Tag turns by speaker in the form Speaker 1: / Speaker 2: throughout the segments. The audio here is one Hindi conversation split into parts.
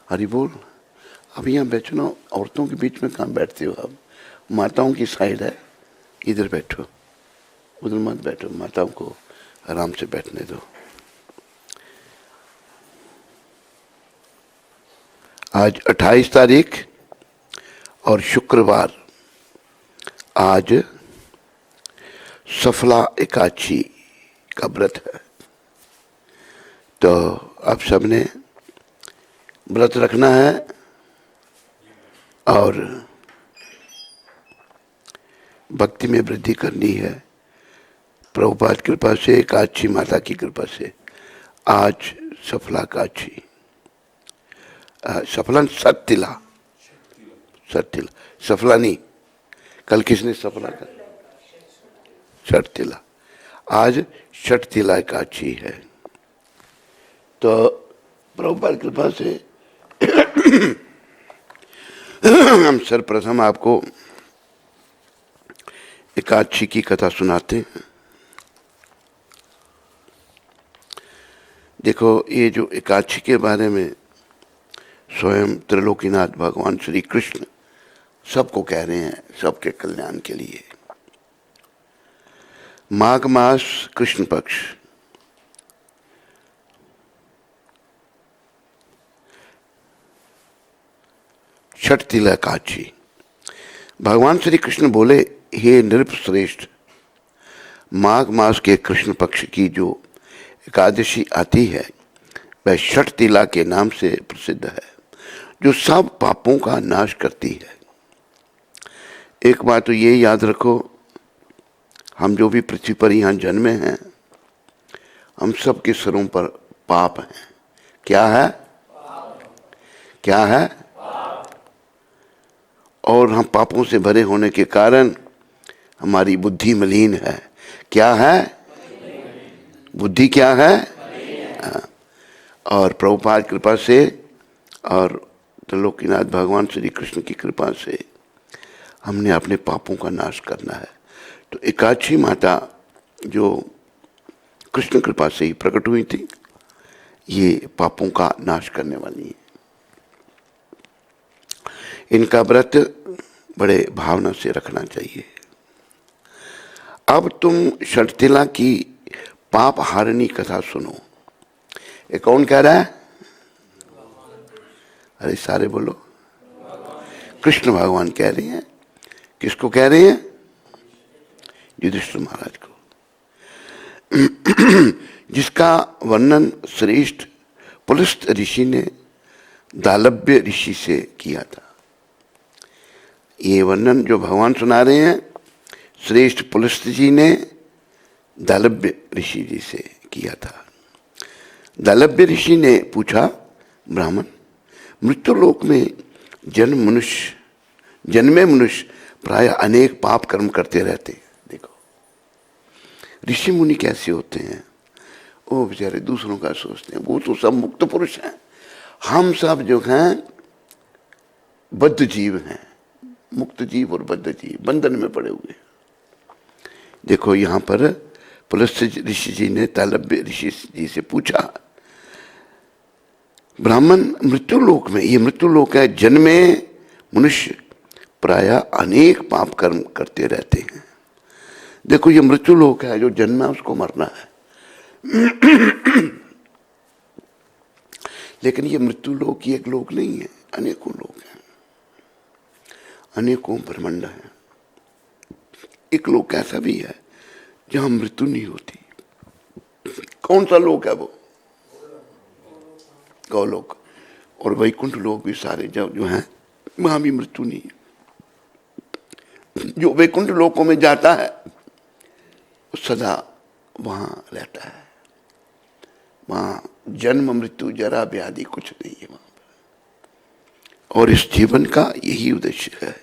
Speaker 1: हरि बोल। अब यहाँ बैठो ना, औरतों के बीच में कहाँ बैठते हो आप? माताओं की साइड है, इधर बैठो, उधर मत बैठो, माताओं को आराम से बैठने दो। आज 28 तारीख और शुक्रवार, आज सफला एकादशी का व्रत है। तो आप सबने व्रत रखना है और भक्ति में वृद्धि करनी है। प्रभुपाद कृपा से, एकादशी माता की कृपा से आज सफला एकादशी, सफला सततिला, सततिला सफला नहीं, कल किसने सफला का? सततिला। आज सततिला एकादशी है। तो प्रभुपाद कृपा से हम सर्वप्रथम आपको एकादशी की कथा सुनाते हैं। देखो, ये जो एकादशी के बारे में स्वयं त्रिलोकीनाथ भगवान श्री कृष्ण सबको कह रहे हैं, सबके कल्याण के लिए। माघ मास कृष्ण पक्ष, सततिला एकादशी। भगवान श्री कृष्ण बोले, हे नृप श्रेष्ठ, माघ मास के कृष्ण पक्ष की जो एकादशी आती है वह सततिला के नाम से प्रसिद्ध है, जो सब पापों का नाश करती है। एक बात तो ये याद रखो, हम जो भी पृथ्वी पर यहाँ जन्मे हैं, हम सब के सिरों पर पाप हैं। क्या है? क्या है? और हम पापों से भरे होने के कारण हमारी बुद्धि मलिन है। क्या है? बुद्धि क्या है? और प्रभुपाद कृपा से और त्रिलोकीनाथ भगवान श्री कृष्ण की कृपा से हमने अपने पापों का नाश करना है। तो एकादशी माता जो कृष्ण कृपा से ही प्रकट हुई थी, ये पापों का नाश करने वाली है। इनका व्रत बड़े भावना से रखना चाहिए। अब तुम सततिला की पाप हारिणी कथा सुनो। ये कौन कह रहा है? अरे सारे बोलो। कृष्ण भगवान कह रहे हैं। किसको कह रहे हैं? युधिष्ठिर महाराज को, जिसका वर्णन श्रेष्ठ पुलस्त ऋषि ने दालभ्य ऋषि से किया था। ये वर्णन जो भगवान सुना रहे हैं, श्रेष्ठ पुलस्त जी ने दालभ्य ऋषि जी से किया था। दालभ्य ऋषि ने पूछा, ब्राह्मण, मृत्युलोक में जन्मे मनुष्य प्राय अनेक पाप कर्म करते रहते हैं। देखो, ऋषि मुनि कैसे होते हैं? वो बेचारे दूसरों का सोचते हैं, वो तो सब मुक्त पुरुष हैं। हम सब जो हैं बद्ध जीव हैं, मुक्त जीव और बद्ध जीव बंधन में पड़े हुए। देखो, यहाँ पर पुलस्त ऋषि जी ने दालभ्य ऋषि जी से पूछा, ब्राह्मण, मृत्युलोक में, ये मृत्युलोक है, जन्मे मनुष्य प्राय अनेक पाप कर्म करते रहते हैं। देखो, ये मृत्युलोक है, जो जन्मा उसको मरना है। लेकिन ये मृत्युलोक ही एक लोक नहीं है, अनेकों लोक हैं, अनेकों ब्रह्मांड हैं। एक लोक ऐसा भी है जहां मृत्यु नहीं होती। कौन सा लोक है वो? गौलोक। और वैकुंठ लोक भी सारे जो हैं, वहां भी मृत्यु नहीं है। जो वैकुंठ लोकों में जाता है वो सदा वहां रहता है। वहां जन्म मृत्यु जरा व्याधि कुछ नहीं है वहां पर। और इस जीवन का यही उद्देश्य है,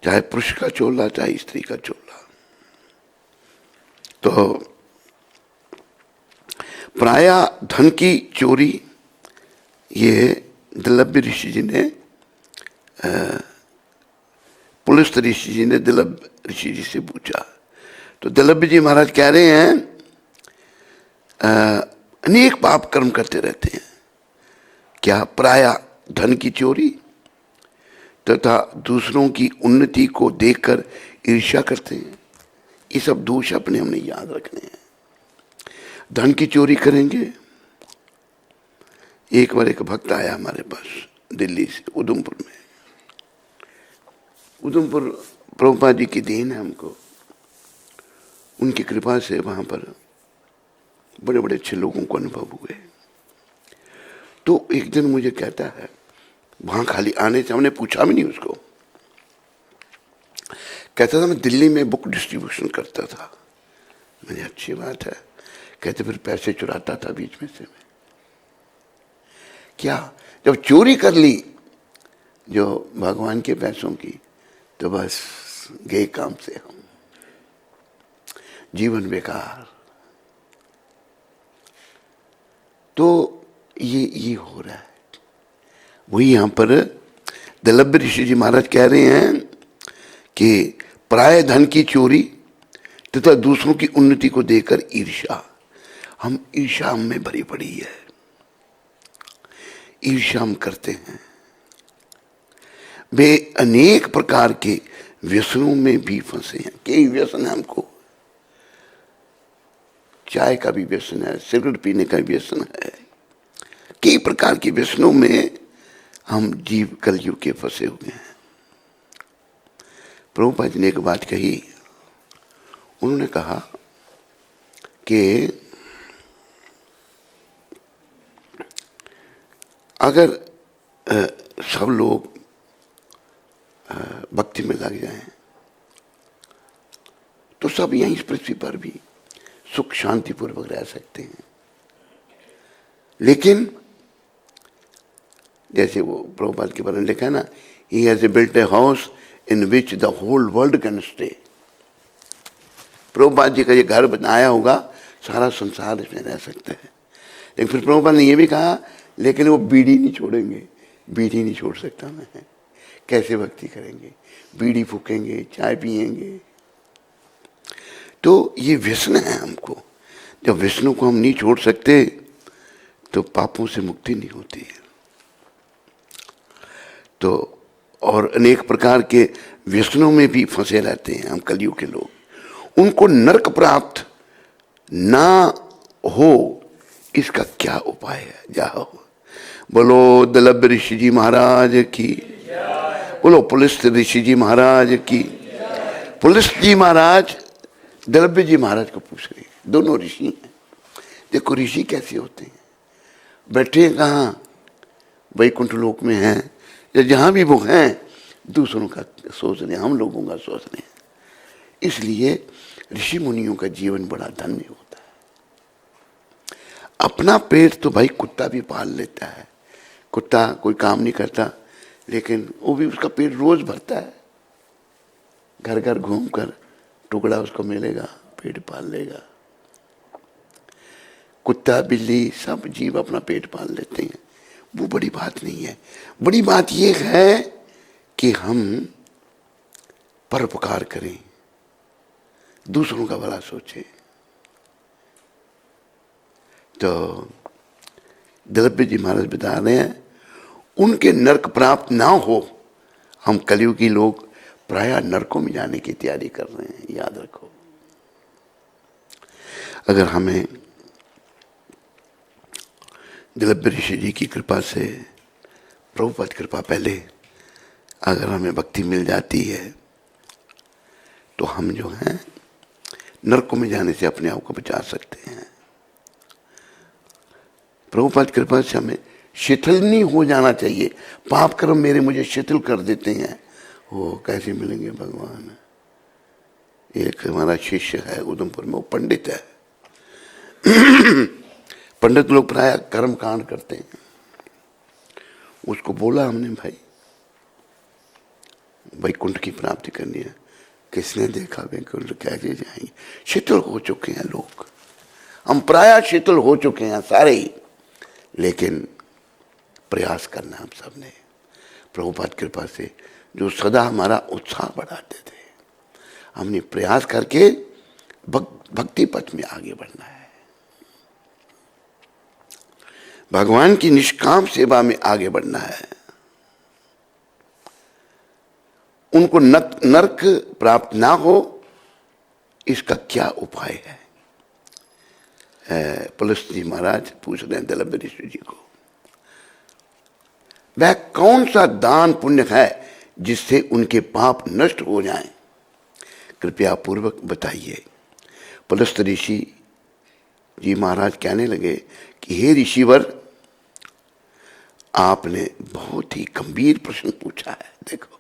Speaker 1: चाहे पुरुष का चोला चाहे स्त्री का चोला। तो प्राय धन की चोरी, ये दालभ्य ऋषि जी ने, पुलस्त ऋषि जी ने दालभ्य ऋषि जी से पूछा। तो दालभ्य जी महाराज कह रहे हैं, अनेक पाप कर्म करते रहते हैं। क्या? प्राय धन की चोरी तथा दूसरों की उन्नति को देखकर ईर्ष्या करते हैं। ये सब दोष अपने हमने याद रखने हैं। धन की चोरी करेंगे। एक बार एक भक्त आया हमारे पास दिल्ली से, उधमपुर में। उधमपुर प्रभुपाद जी की देन है हमको, उनकी कृपा से वहां पर बड़े बड़े अच्छे लोगों को अनुभव हुए। तो एक दिन मुझे कहता है, वहां खाली आने से हमने पूछा भी नहीं उसको, कहता था मैं दिल्ली में बुक डिस्ट्रीब्यूशन करता था। मैंने अच्छी बात है। कहते फिर पैसे चुराता था बीच में से मैं। क्या? जब चोरी कर ली जो भगवान के पैसों की, तो बस गए काम से हम, जीवन बेकार। तो ये हो रहा है। वही यहां पर दलभ्य ऋषि जी महाराज कह रहे हैं कि प्राय धन की चोरी तथा दूसरों की उन्नति को देखकर ईर्ष्या। हम ईर्ष्या में भरी पड़ी है, ईर्ष्या हम करते हैं। वे अनेक प्रकार के व्यसनों में भी फंसे हैं। कई व्यसन है हमको, चाय का भी व्यसन है, सिगरेट पीने का भी व्यसन है। कई प्रकार के व्यसनों में हम जीव कलयुग के फंसे हुए हैं। प्रभुपाद जी ने एक बात कही, उन्होंने कहा कि अगर सब लोग भक्ति में लग जाएं तो सब यहीं इस पृथ्वी पर भी सुख शांति पूर्वक रह सकते हैं। लेकिन जैसे वो प्रभुपाद के बारे में लिखा है ना, he has built a house in which the whole world can stay. Prabhupada ji का ये घर बनाया होगा, सारा संसार इसमें रह सकता है। लेकिन फिर प्रभुपाद ने ये भी कहा, लेकिन वो बीड़ी नहीं छोड़ेंगे। बीड़ी नहीं छोड़ सकता मैं, कैसे भक्ति करेंगे? बीड़ी फूकेंगे, चाय पिएंगे। तो ये व्यसन है हमको। जब व्यसनों को हम नहीं छोड़ सकते तो पापों से मुक्ति नहीं होती है। तो और अनेक प्रकार के व्यसनों में भी फंसे रहते हैं हम कलयुग के लोग। उनको नरक प्राप्त ना हो, इसका क्या उपाय है? जाओ बोलो दलभ्य ऋषि जी महाराज की, बोलो पुलिस ऋषि जी महाराज की। पुलिस जी महाराज दलभ्य जी महाराज को पूछ रहे हैं, दोनों ऋषि हैं। देखो ऋषि कैसे होते हैं, बैठे कहाँ? वैकुंठ लोक में हैं, या जहां भी वो हैं दूसरों का सोच रहे हैं, हम लोगों का सोच रहे हैं। इसलिए ऋषि मुनियों का जीवन बड़ा धन्य होता है। अपना पेट तो भाई कुत्ता भी पाल लेता है। कुत्ता कोई काम नहीं करता, लेकिन वो भी उसका पेट रोज भरता है। घर घर घूमकर टुकड़ा उसको मिलेगा, पेट पाल लेगा। कुत्ता बिल्ली सब जीव अपना पेट पाल लेते हैं, वो बड़ी बात नहीं है। बड़ी बात यह है कि हम परोपकार करें, दूसरों का भला सोचें। तो दलभ्य जी महाराज बता रहे हैं, उनके नरक प्राप्त ना हो। हम कलयुगी लोग प्रायः नरकों में जाने की तैयारी कर रहे हैं, याद रखो। अगर हमें दलभ्य ऋषि जी की कृपा से, प्रभुपाद कृपा पहले, अगर हमें भक्ति मिल जाती है तो हम जो हैं नरकों में जाने से अपने आप को बचा सकते हैं। प्रभुपाद कृपा से हमें शिथिल नहीं हो जाना चाहिए। पाप कर्म मेरे मुझे शिथिल कर देते हैं। वो कैसे मिलेंगे भगवान? एक हमारा शिष्य है उधमपुर में, वो पंडित है। पंडित लोग प्राय कर्म कांड करते हैं। उसको बोला हमने, भाई वैकुंठ की प्राप्ति करनी है, किसने देखा वैकुंठ कैसे जाएंगे? शिथिल हो चुके हैं लोग, हम प्राय शिथिल हो चुके हैं सारे ही। लेकिन प्रयास करना हम सब ने, प्रभुपाद कृपा से, जो सदा हमारा उत्साह बढ़ाते थे। हमने प्रयास करके भक्ति पथ में आगे बढ़ना है, भगवान की निष्काम सेवा में आगे बढ़ना है। उनको नरक प्राप्त ना हो, इसका क्या उपाय है? पुलस्त जी महाराज पूछ रहे हैं दलभ ऋषि जी को, वह कौन सा दान पुण्य है जिससे उनके पाप नष्ट हो जाएं? कृपया पूर्वक बताइए। पुलस्त ऋषि जी महाराज कहने लगे कि हे ऋषिवर, आपने बहुत ही गंभीर प्रश्न पूछा है। देखो,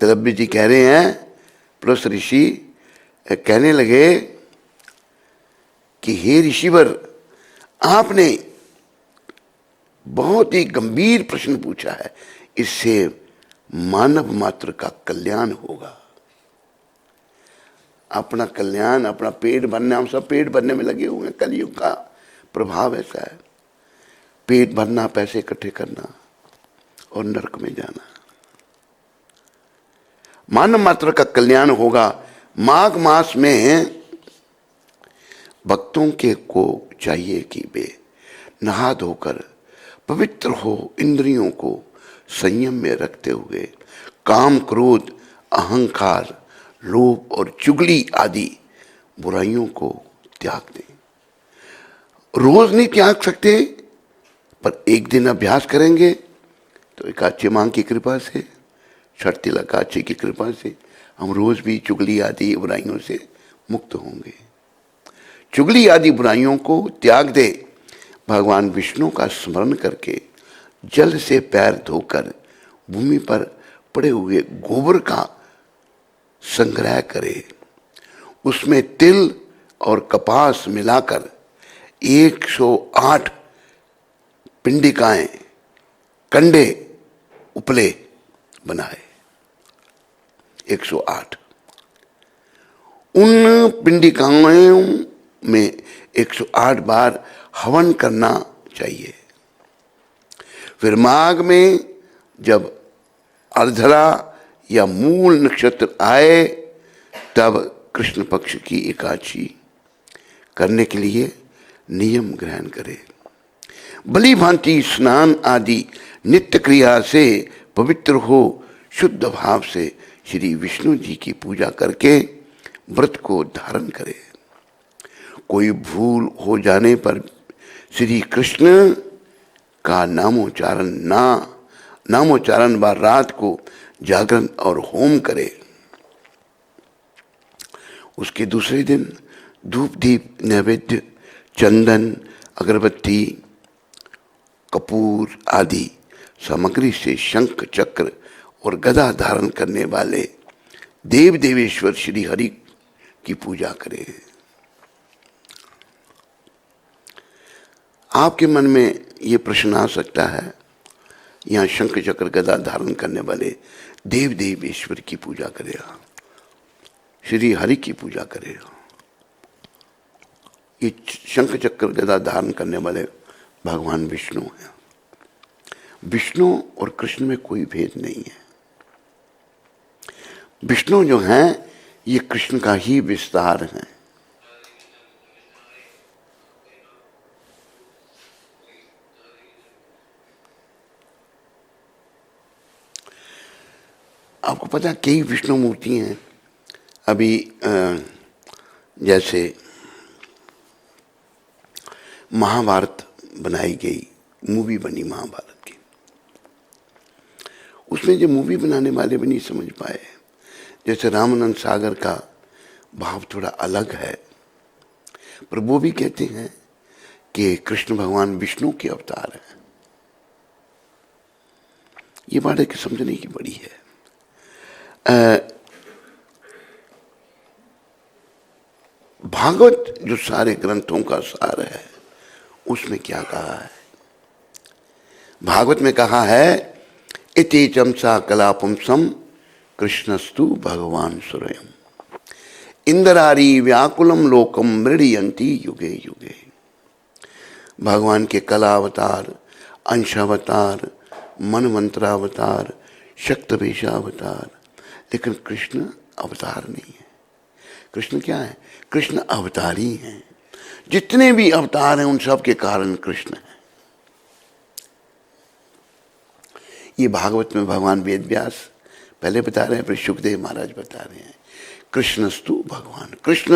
Speaker 1: दलभ जी कह रहे हैं, पुलस्त ऋषि कहने लगे कि हे ऋषिवर, आपने बहुत ही गंभीर प्रश्न पूछा है, इससे मानव मात्र का कल्याण होगा। अपना कल्याण, अपना पेट भरना, हम सब पेट भरने में लगे हुए हैं। कलयुग का प्रभाव ऐसा है, पेट भरना, पैसे इकट्ठे करना और नरक में जाना। मानव मात्र का कल्याण होगा। माघ मास में भक्तों के को चाहिए कि वे नहा धोकर पवित्र हो, इंद्रियों को संयम में रखते हुए काम, क्रोध, अहंकार, लोभ और चुगली आदि बुराइयों को त्याग दें। रोज नहीं त्याग सकते, पर एक दिन अभ्यास करेंगे तो एकाची मां की कृपा से, छठ तिलक एकादशी की कृपा से हम रोज भी चुगली आदि बुराइयों से मुक्त होंगे। चुगली आदि बुराइयों को त्याग दे। भगवान विष्णु का स्मरण करके जल से पैर धोकर भूमि पर पड़े हुए गोबर का संग्रह करे, उसमें तिल और कपास मिलाकर 108 पिंडिकाएं, कंडे, उपले बनाए। 108 उन पिंडिकाओं में 108 बार हवन करना चाहिए। फिर माघ में जब अर्धरा या मूल नक्षत्र आए, तब कृष्ण पक्ष की एकादशी करने के लिए नियम ग्रहण करें। भली भांति स्नान आदि नित्य क्रिया से पवित्र हो, शुद्ध भाव से श्री विष्णु जी की पूजा करके व्रत को धारण करे। कोई भूल हो जाने पर श्री कृष्ण का नामोच्चारण व रात को जागरण और होम करे। उसके दूसरे दिन धूप दीप नैवेद्य, चंदन, अगरबत्ती, कपूर आदि सामग्री से शंख, चक्र और गदा धारण करने वाले देव देवेश्वर श्री हरि की पूजा करें। आपके मन में ये प्रश्न आ सकता है, यहाँ शंख चक्र गदा धारण करने वाले देव देवेश्वर की पूजा करेगा, श्री हरि की पूजा करेगा। ये शंख चक्र गदा धारण करने वाले भगवान विष्णु हैं। विष्णु और कृष्ण में कोई भेद नहीं है। विष्णु जो हैं, ये कृष्ण का ही विस्तार है। आपको पता है कई विष्णु मूर्ति हैं। अभी जैसे महाभारत बनाई गई, मूवी बनी महाभारत की, उसमें जो मूवी बनाने वाले भी नहीं समझ पाए। जैसे रामानंद सागर का भाव थोड़ा अलग है, पर वो भी कहते हैं कि कृष्ण भगवान विष्णु के अवतार हैं। ये बात है कि समझने की बड़ी है। भागवत जो सारे ग्रंथों का सार है, उसमें क्या कहा है? भागवत में कहा है, इति चमसा कलापुंसम कृष्णस्तु भगवान स्वयं इंद्रारी व्याकुलम लोकम मृडयंती युगे युगे। भगवान के कला अवतार, अंशावतार, मनमंत्रावतार, शक्तवेशावतार, लेकिन कृष्ण अवतार नहीं है। कृष्ण क्या है? कृष्ण अवतारी हैं। जितने भी अवतार हैं उन सब के कारण कृष्ण है। ये भागवत में भगवान वेद व्यास पहले बता रहे हैं, फिर सुखदेव महाराज बता रहे हैं। कृष्णस्तु भगवान, कृष्ण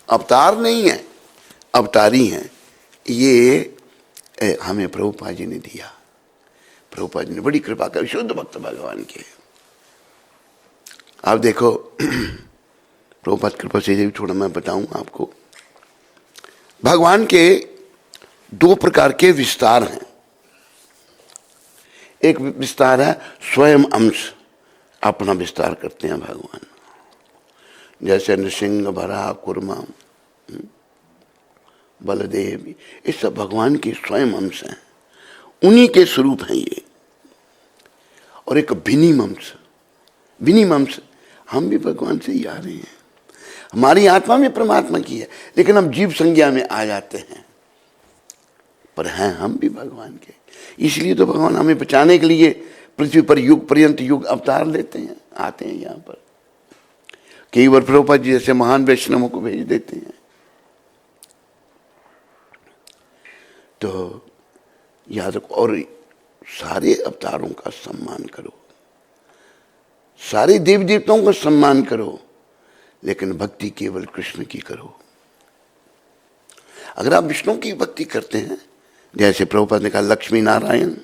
Speaker 1: अवतार नहीं है, अवतारी हैं। ये हमें प्रभुपाद जी ने दिया। प्रभुपाद जी ने बड़ी कृपा कर, शुद्ध भक्त भगवान के। आप देखो प्रभुपाद कृपा से भी थोड़ा मैं बताऊंगा आपको। भगवान के दो प्रकार के विस्तार हैं। एक विस्तार है स्वयं अंश, अपना विस्तार करते हैं भगवान, जैसे नृसिंह, भरा, कुर्मा, बलदेव, ये सब भगवान के स्वयं अंश हैं, उन्हीं के स्वरूप हैं ये। और एक विनिम अंश, विनिम अंश, हम भी भगवान से ही आ रहे हैं। हमारी आत्मा में परमात्मा की है, लेकिन हम जीव संज्ञा में आ जाते हैं, पर हैं हम भी भगवान के। इसलिए तो भगवान हमें बचाने के लिए पृथ्वी पर युग पर्यंत युग अवतार लेते हैं, आते हैं यहाँ पर। कई बार प्रभुपाद जी जैसे महान वैष्णवों को भेज देते हैं। तो याद रखो, और सारे अवतारों का सम्मान करो, सारे देव देवताओं का सम्मान करो, लेकिन भक्ति केवल कृष्ण की करो। अगर आप विष्णु की भक्ति करते हैं, जैसे प्रभुपाद ने कहा, लक्ष्मी नारायण,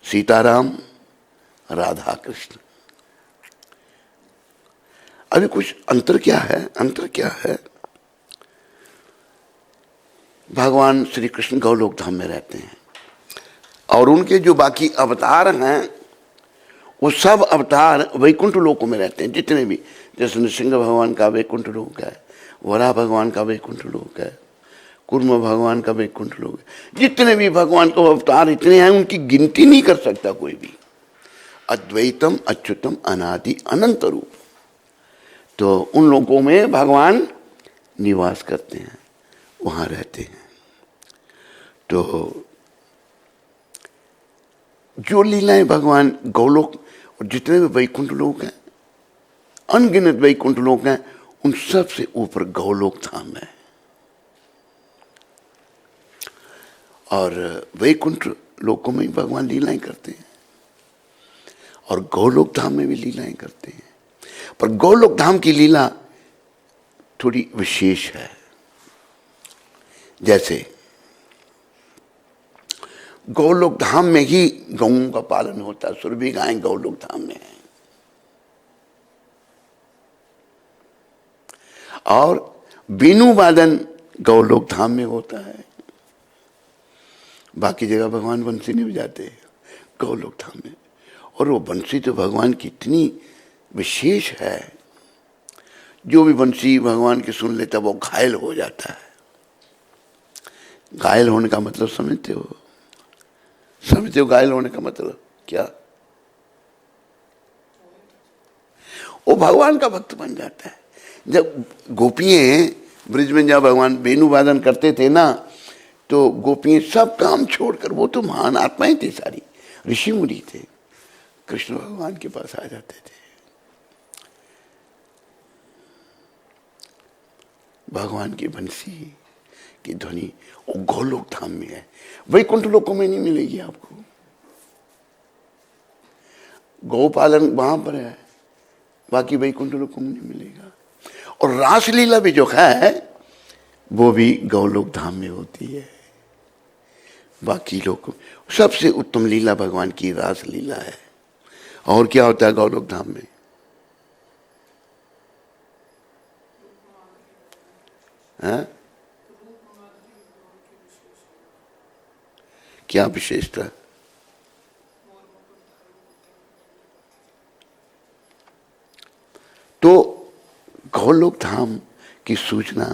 Speaker 1: सीताराम, राधा कृष्ण, अभी कुछ अंतर क्या है? अंतर क्या है? भगवान श्री कृष्ण गौलोक धाम में रहते हैं, और उनके जो बाकी अवतार हैं वो सब अवतार वैकुंठ लोकों में रहते हैं, जितने भी। जैसे नृसिंह भगवान का वैकुंठ लोक है, वराह भगवान का वैकुंठ लोक है, कुर्म भगवान का वैकुंठ लोक है। जितने भी भगवान के अवतार इतने हैं, उनकी गिनती नहीं कर सकता कोई भी। अद्वैतम अच्युतम अनादि अनंत रूप, तो उन लोगों में भगवान निवास करते हैं, वहां रहते हैं। तो जो लीलाएं भगवान गौलोक और जितने भी वैकुंठ लोक हैं, अनगिनत वैकुंठ लोक हैं, उन सब से ऊपर गौलोक धाम है। और वैकुंठ लोकों में भी भगवान लीलाएं करते हैं, और गौलोक धाम में भी लीलाएं करते हैं। पर गौलोक धाम की लीला थोड़ी विशेष है। जैसे गौलोक धाम में ही गौओं का पालन होता है, सुरभि गायें गौलोक धाम में है। और बीनू वादन गौलोक धाम में होता है। बाकी जगह भगवान बंसी नहीं बजाते, गौलोक धाम में। और वो बंसी तो भगवान की इतनी विशेष है, जो भी बंसी भगवान की सुन लेता वो घायल हो जाता है। घायल होने का मतलब समझते हो? समझते हो घायल होने का मतलब क्या? वो भगवान का भक्त बन जाता है। जब गोपियां ब्रिज में जब भगवान वेणु वादन करते थे ना, तो गोपियां सब काम छोड़कर, वो तो महान आत्माएं थी, सारी ऋषि मुनि थे, कृष्ण भगवान के पास आ जाते थे। भगवान की बंसी की ध्वनि वो गौलोक धाम में है, वैकुंठ लोकों में नहीं मिलेगी आपको। गौपालन वहां पर है, बाकी वैकुंठ लोकों में नहीं मिलेगा। और रासलीला भी जो है वो भी गौलोक धाम में होती है। बाकी लोग, सबसे उत्तम लीला भगवान की रासलीला है। और क्या होता है गौलोक धाम में? हाँ? क्या विशेषता? तो गौलोक धाम की सूचना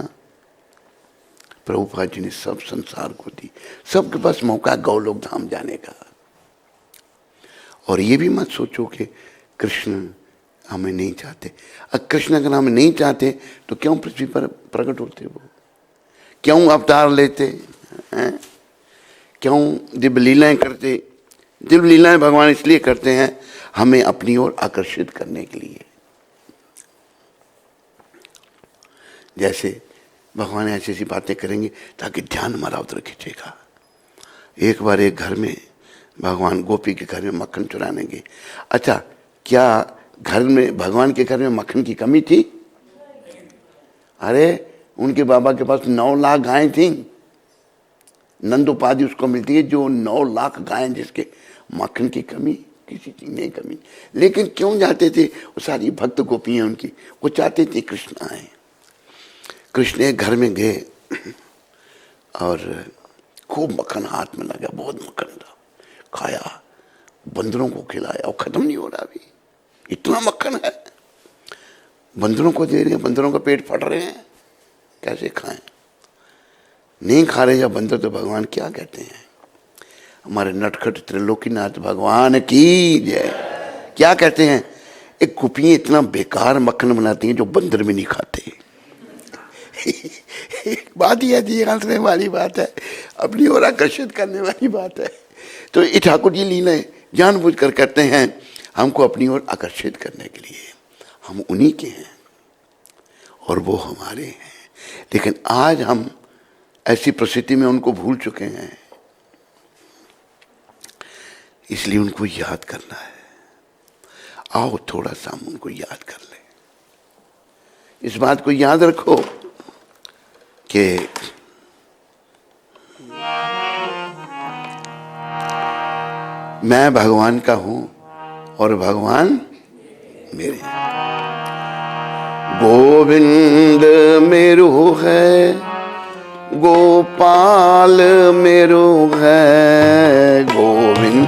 Speaker 1: प्रभुपाद जी ने सब संसार को दी। सबके पास मौका गौलोक धाम जाने का। और ये भी मत सोचो कि कृष्ण हमें नहीं चाहते। अगर कृष्ण अगर हमें नहीं चाहते तो क्यों पृथ्वी पर प्रकट होते? वो क्यों अवतार लेते हैं? क्यों दिव्य लीलाएं करते? दिव्य लीलाएं भगवान इसलिए करते हैं हमें अपनी ओर आकर्षित करने के लिए। जैसे भगवान ऐसी ऐसी बातें करेंगे ताकि ध्यान हमारा उधर खींचेगा। एक बार एक घर में भगवान गोपी के घर में मक्खन चुराने गए। अच्छा, क्या घर में, भगवान के घर में मक्खन की कमी थी? अरे उनके बाबा के पास 9 लाख गायें थी। नंद उपाधि उसको मिलती है जो 9 लाख गायें, जिसके मक्खन की कमी किसी चीज में कमी। लेकिन क्यों जाते थे? वो सारी भक्त गोपियां उनकी, वो चाहते थे कृष्ण आए। कृष्ण एक घर में गए और खूब मक्खन हाथ में लगा, बहुत मक्खन था। खाया, बंदरों को खिलाया और खत्म नहीं हो रहा अभी, इतना मक्खन है। बंदरों को दे रहे हैं, बंदरों का पेट फट रहे हैं, कैसे खाएं? नहीं खा रहे या बंदर तो भगवान क्या कहते हैं? हमारे नटखट त्रिलोकीनाथ भगवान की जय। क्या कहते हैं? एक गोपियां इतना बेकार मक्खन बनाती हैं जो बंदर भी नहीं खाते। बात ही ऐसी हंसने वाली बात है, अपनी ओर आकर्षित करने वाली बात है। तो ये ठाकुर जी लीलाएं जानबूझकर करते हैं हमको अपनी ओर आकर्षित करने के लिए। हम उन्हीं के हैं और वो हमारे हैं। लेकिन आज हम ऐसी परिस्थिति में उनको भूल चुके हैं, इसलिए उनको याद करना है। आओ थोड़ा सा हम उनको याद कर लें। इस बात को याद रखो कि मैं भगवान का हूं और भगवान मेरे। गोविंद मेरो है, गोपाल मेरो है। गोविंद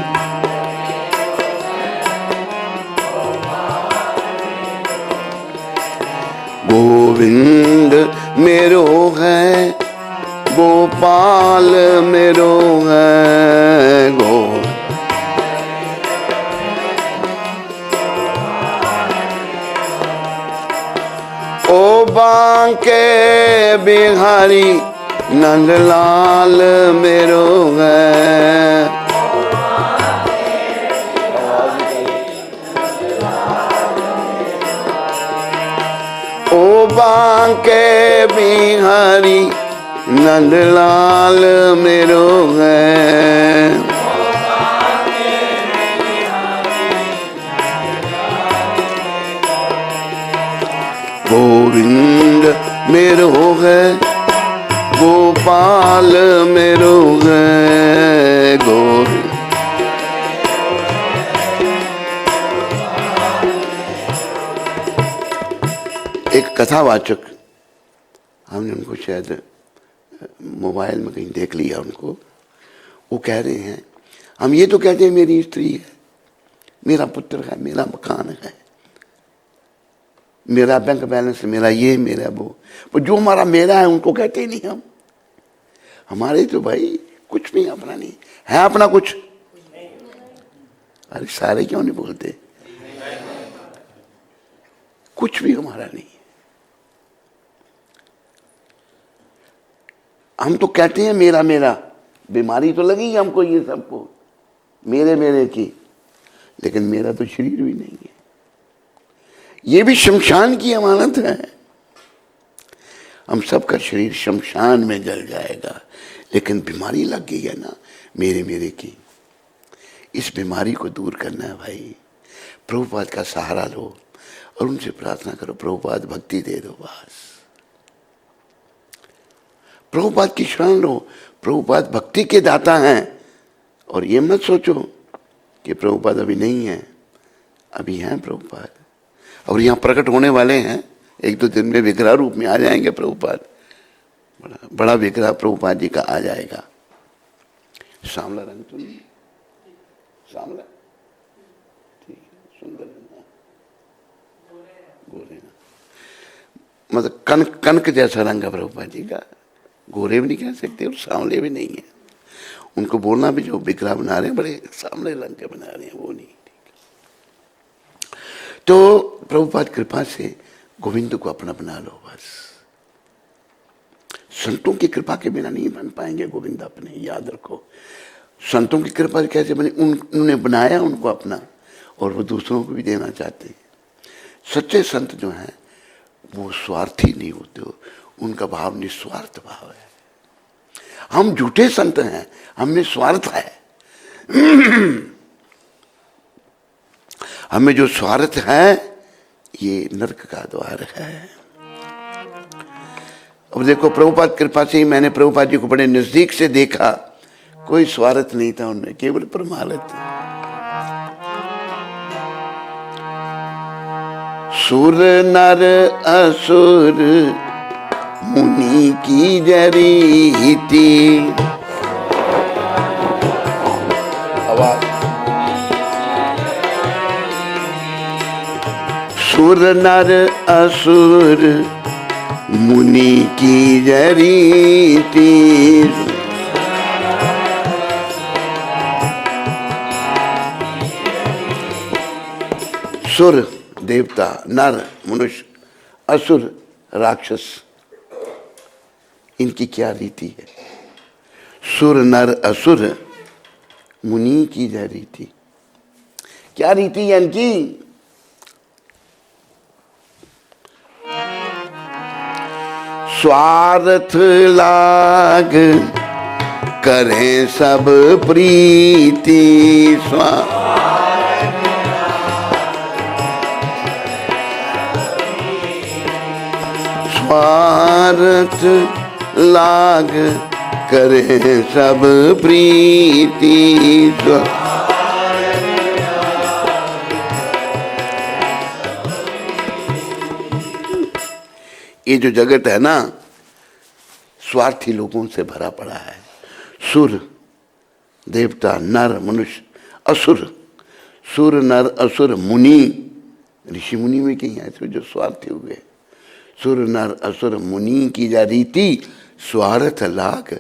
Speaker 1: गोविंद मेरो है, गोपाल मेरो है। ओ बांके बिहारी नंदलाल मेरो है। ओ बांके बिहारी नंदलाल मेरो है। गोविंद मेरो है, गोपाल मेरो है। गोविंद एक कथावाचक, हमने उनको शायद मोबाइल में कहीं देख लिया उनको, वो कह रहे हैं हम ये तो कहते हैं मेरी स्त्री है, मेरा पुत्र है, मेरा मकान है, मेरा बैंक बैलेंस, मेरा ये मेरा वो, पर जो हमारा मेरा है उनको कहते ही नहीं हम। हमारे तो भाई कुछ भी अपना नहीं है। अपना कुछ? अरे सारे क्यों नहीं बोलते? कुछ भी हमारा नहीं। हम तो कहते हैं मेरा मेरा, बीमारी तो लगी हमको ये सबको मेरे मेरे की, लेकिन मेरा तो शरीर भी नहीं है। ये भी शमशान की अमानत है। हम सबका शरीर शमशान में जल जाएगा, लेकिन बीमारी लग गई है ना मेरे मेरे की। इस बीमारी को दूर करना है भाई। प्रभुपाद का सहारा लो और उनसे प्रार्थना करो, प्रभुपाद भक्ति दे दो बस। प्रभुपाद की शरण लो, प्रभुपाद भक्ति के दाता हैं। और ये मत सोचो कि प्रभुपाद अभी नहीं है, अभी हैं प्रभुपाद, और यहाँ प्रकट होने वाले हैं। 1-2 दिन में विग्रह रूप में आ जाएंगे प्रभुपाद। बड़ा विग्रह प्रभुपाद जी का आ जाएगा। सांवला रंग तो नहीं, सांवला ठीक है, सुंदर है, गोरे ना, मतलब कनक कनक जैसा रंग है प्रभुपाद जी का। गोरे भी नहीं कह सकते और सांवले भी नहीं है। उनको बोलना भी जो विग्रह बना रहे हैं बड़े सांवले रंग के बना रहे हैं, वो नहीं। तो प्रभुपाद कृपा से गोविंद को अपना बना लो बस। संतों की कृपा के बिना नहीं बन पाएंगे गोविंद अपने, याद रखो। संतों की कृपा कैसे बने? उन्होंने बनाया उनको अपना, और वो दूसरों को भी देना चाहते हैं। सच्चे संत जो हैं वो स्वार्थी नहीं होते, उनका भाव निस्वार्थ भाव है। हम झूठे संत हैं, हमें स्वार्थ है। हमें जो स्वार्थ है ये नरक का द्वार है। अब देखो प्रभुपाद कृपा से ही मैंने प्रभुपाद जी को बड़े नजदीक से देखा, कोई स्वार्थ नहीं था उनमें, केवल परमार्थ। सुर नर असुर मुनि की जरीति, सुर नर असुर मुनि की जरीति, सुर देवता, नर मनुष्य, असुर राक्षस, इनकी क्या रीति है? सुर नर असुर मुनि की जय रीति, क्या रीति है इनकी? स्वार्थ लाग करें सब प्रीति, स्वार्थ लाग करें सब प्रीति, ये जो जगत है ना स्वार्थी लोगों से भरा पड़ा है। सुर देवता, नर मनुष्य, असुर, सुर नर असुर मुनि, ऋषि मुनि में कहीं ऐसे जो स्वार्थी हुए। सुर नर असुर मुनि की जा रीति, स्वार्थ लाग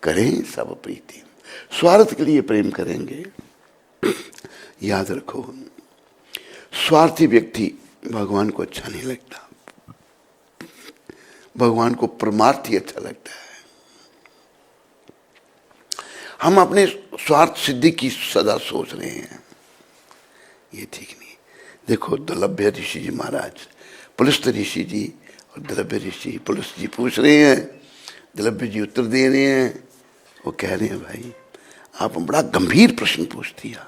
Speaker 1: करें सब प्रीति, स्वार्थ के लिए प्रेम करेंगे। याद रखो, स्वार्थी व्यक्ति भगवान को अच्छा नहीं लगता, भगवान को परमार्थी अच्छा लगता है। हम अपने स्वार्थ सिद्धि की सदा सोच रहे हैं, ये ठीक नहीं। देखो दलभ्य ऋषि जी महाराज, पुलस्त ऋषि जी और दलभ्य ऋषि, पुलस्त जी पूछ रहे हैं, दलभ्य जी उत्तर दे रहे हैं। वो कह रहे हैं भाई आप बड़ा गंभीर प्रश्न पूछ दिया,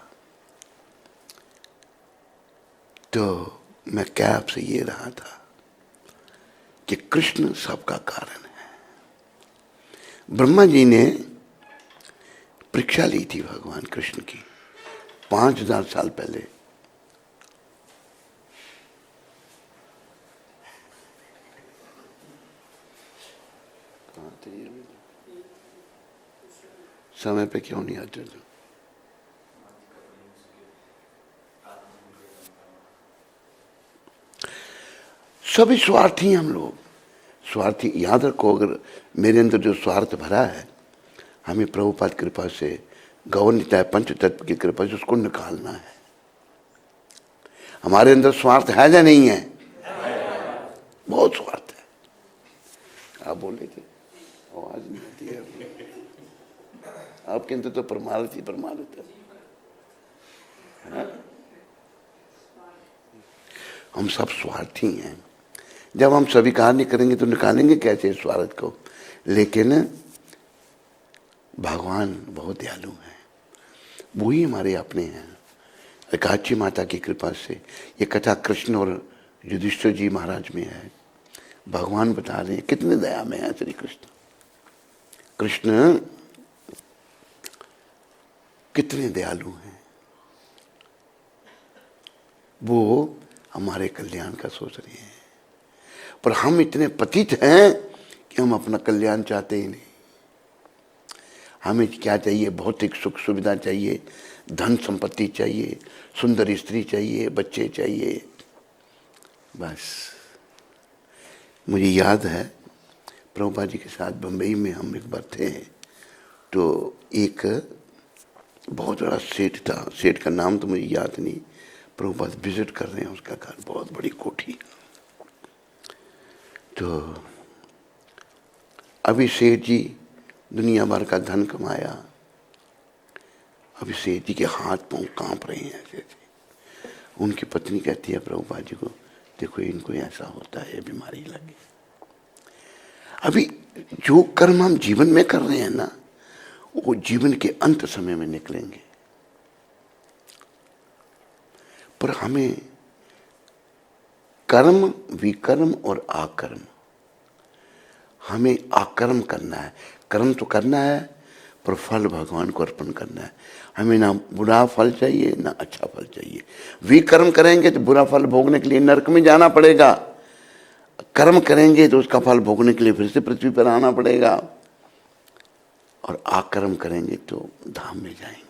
Speaker 1: तो मैं क्या आपसे ये रहा था कि कृष्ण सबका कारण है। ब्रह्मा जी ने परीक्षा ली थी भगवान कृष्ण की 5000 साल पहले। समय पे क्यों नहीं आते थे? सभी स्वार्थी हम लोग, स्वार्थी। याद रखो, अगर मेरे अंदर जो स्वार्थ भरा है, हमें प्रभुपाद कृपा से, गौरनिताय पंच तत्व की कृपा से उसको निकालना है। हमारे अंदर स्वार्थ है या नहीं है? बहुत स्वार्थ है। आप बोले थे, आवाज नहीं आती है आपके अंदर, तो परमार्थ ही परमार्थ है। हम सब स्वार्थी हैं। जब हम स्वीकार नहीं करेंगे तो निकालेंगे कैसे स्वार्थ को? लेकिन भगवान बहुत दयालु हैं, वो ही हमारे अपने हैं। एकादशी माता की कृपा से ये कथा कृष्ण और युधिष्ठिर जी महाराज में है। भगवान बता रहे हैं कितने दया में है श्री कृष्ण। कृष्ण कितने दयालु हैं, वो हमारे कल्याण का सोच रहे हैं। पर हम इतने पतित हैं कि हम अपना कल्याण चाहते ही नहीं। हमें क्या चाहिए? भौतिक सुख सुविधा चाहिए, धन संपत्ति चाहिए, सुंदर स्त्री चाहिए, बच्चे चाहिए, बस। मुझे याद है प्रभुपाद जी के साथ बम्बई में हम एक बार थे, तो एक बहुत बड़ा सेठ था, सेठ का नाम तो मुझे याद नहीं। प्रभुपाद विजिट कर रहे हैं उसका घर, बहुत बड़ी कोठी। तो अभी सेठ जी दुनिया भर का धन कमाया, अभी सेठ जी के हाथ पांव कांप रहे हैं ऐसे। उनकी पत्नी कहती है प्रभुपाद जी को, देखो इनको ऐसा होता है, बीमारी लगी। अभी जो कर्म हम जीवन में कर रहे हैं ना, वो जीवन के अंत समय में निकलेंगे। पर हमें कर्म, विकर्म और आकर्म, हमें आकर्म करना है। कर्म तो करना है पर फल भगवान को अर्पण करना है। हमें ना बुरा फल चाहिए ना अच्छा फल चाहिए। विकर्म करेंगे तो बुरा फल भोगने के लिए नरक में जाना पड़ेगा, कर्म करेंगे तो उसका फल भोगने के लिए फिर से पृथ्वी पर आना पड़ेगा, और आकर्म करेंगे तो धाम में जाएंगे।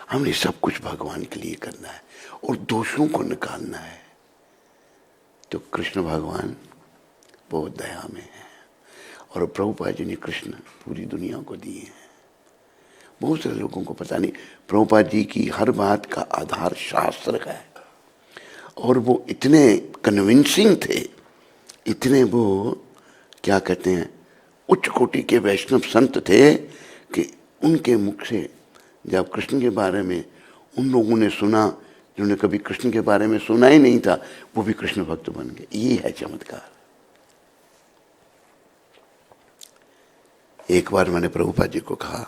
Speaker 1: हमें सब कुछ भगवान के लिए करना है और दोषों को निकालना है। तो कृष्ण भगवान बहुत दया में है, और प्रभुपाद जी ने कृष्ण पूरी दुनिया को दिए हैं। बहुत सारे लोगों को पता नहीं, प्रभुपाद जी की हर बात का आधार शास्त्र है, और वो इतने कन्विंसिंग थे, इतने वो क्या कहते हैं उच्च कोटि के वैष्णव संत थे कि उनके मुख से जब कृष्ण के बारे में उन लोगों ने सुना जिन्होंने कभी कृष्ण के बारे में सुना ही नहीं था, वो भी कृष्ण भक्त बन गए। ये है चमत्कार। एक बार मैंने प्रभुपाद जी को कहा,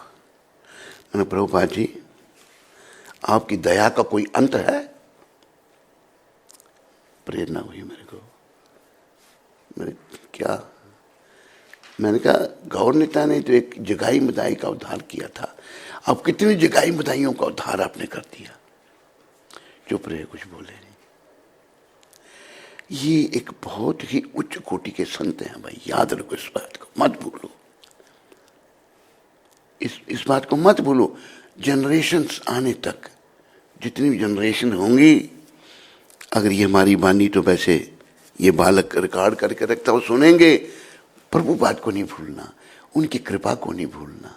Speaker 1: मैंने प्रभुपाद जी आपकी दया का कोई अंत है? प्रेरणा हुई मेरे को। मैंने कहा गौर नेता ने तो एक जगाई मदाई का उद्धार किया था, अब कितनी जगाई मदाइयों का उद्धार आपने कर दिया। चुप रहे, कुछ बोले नहीं। ये एक बहुत ही उच्च कोटि के संत हैं भाई, याद रखो इस बात को, मत भूलो, इस बात को मत भूलो। जनरेशन्स आने तक, जितनी भी जनरेशन होंगी, अगर ये हमारी वाणी तो वैसे ये बालक रिकॉर्ड करके रखता हो सुनेंगे, प्रभु बात को नहीं भूलना, उनकी कृपा को नहीं भूलना।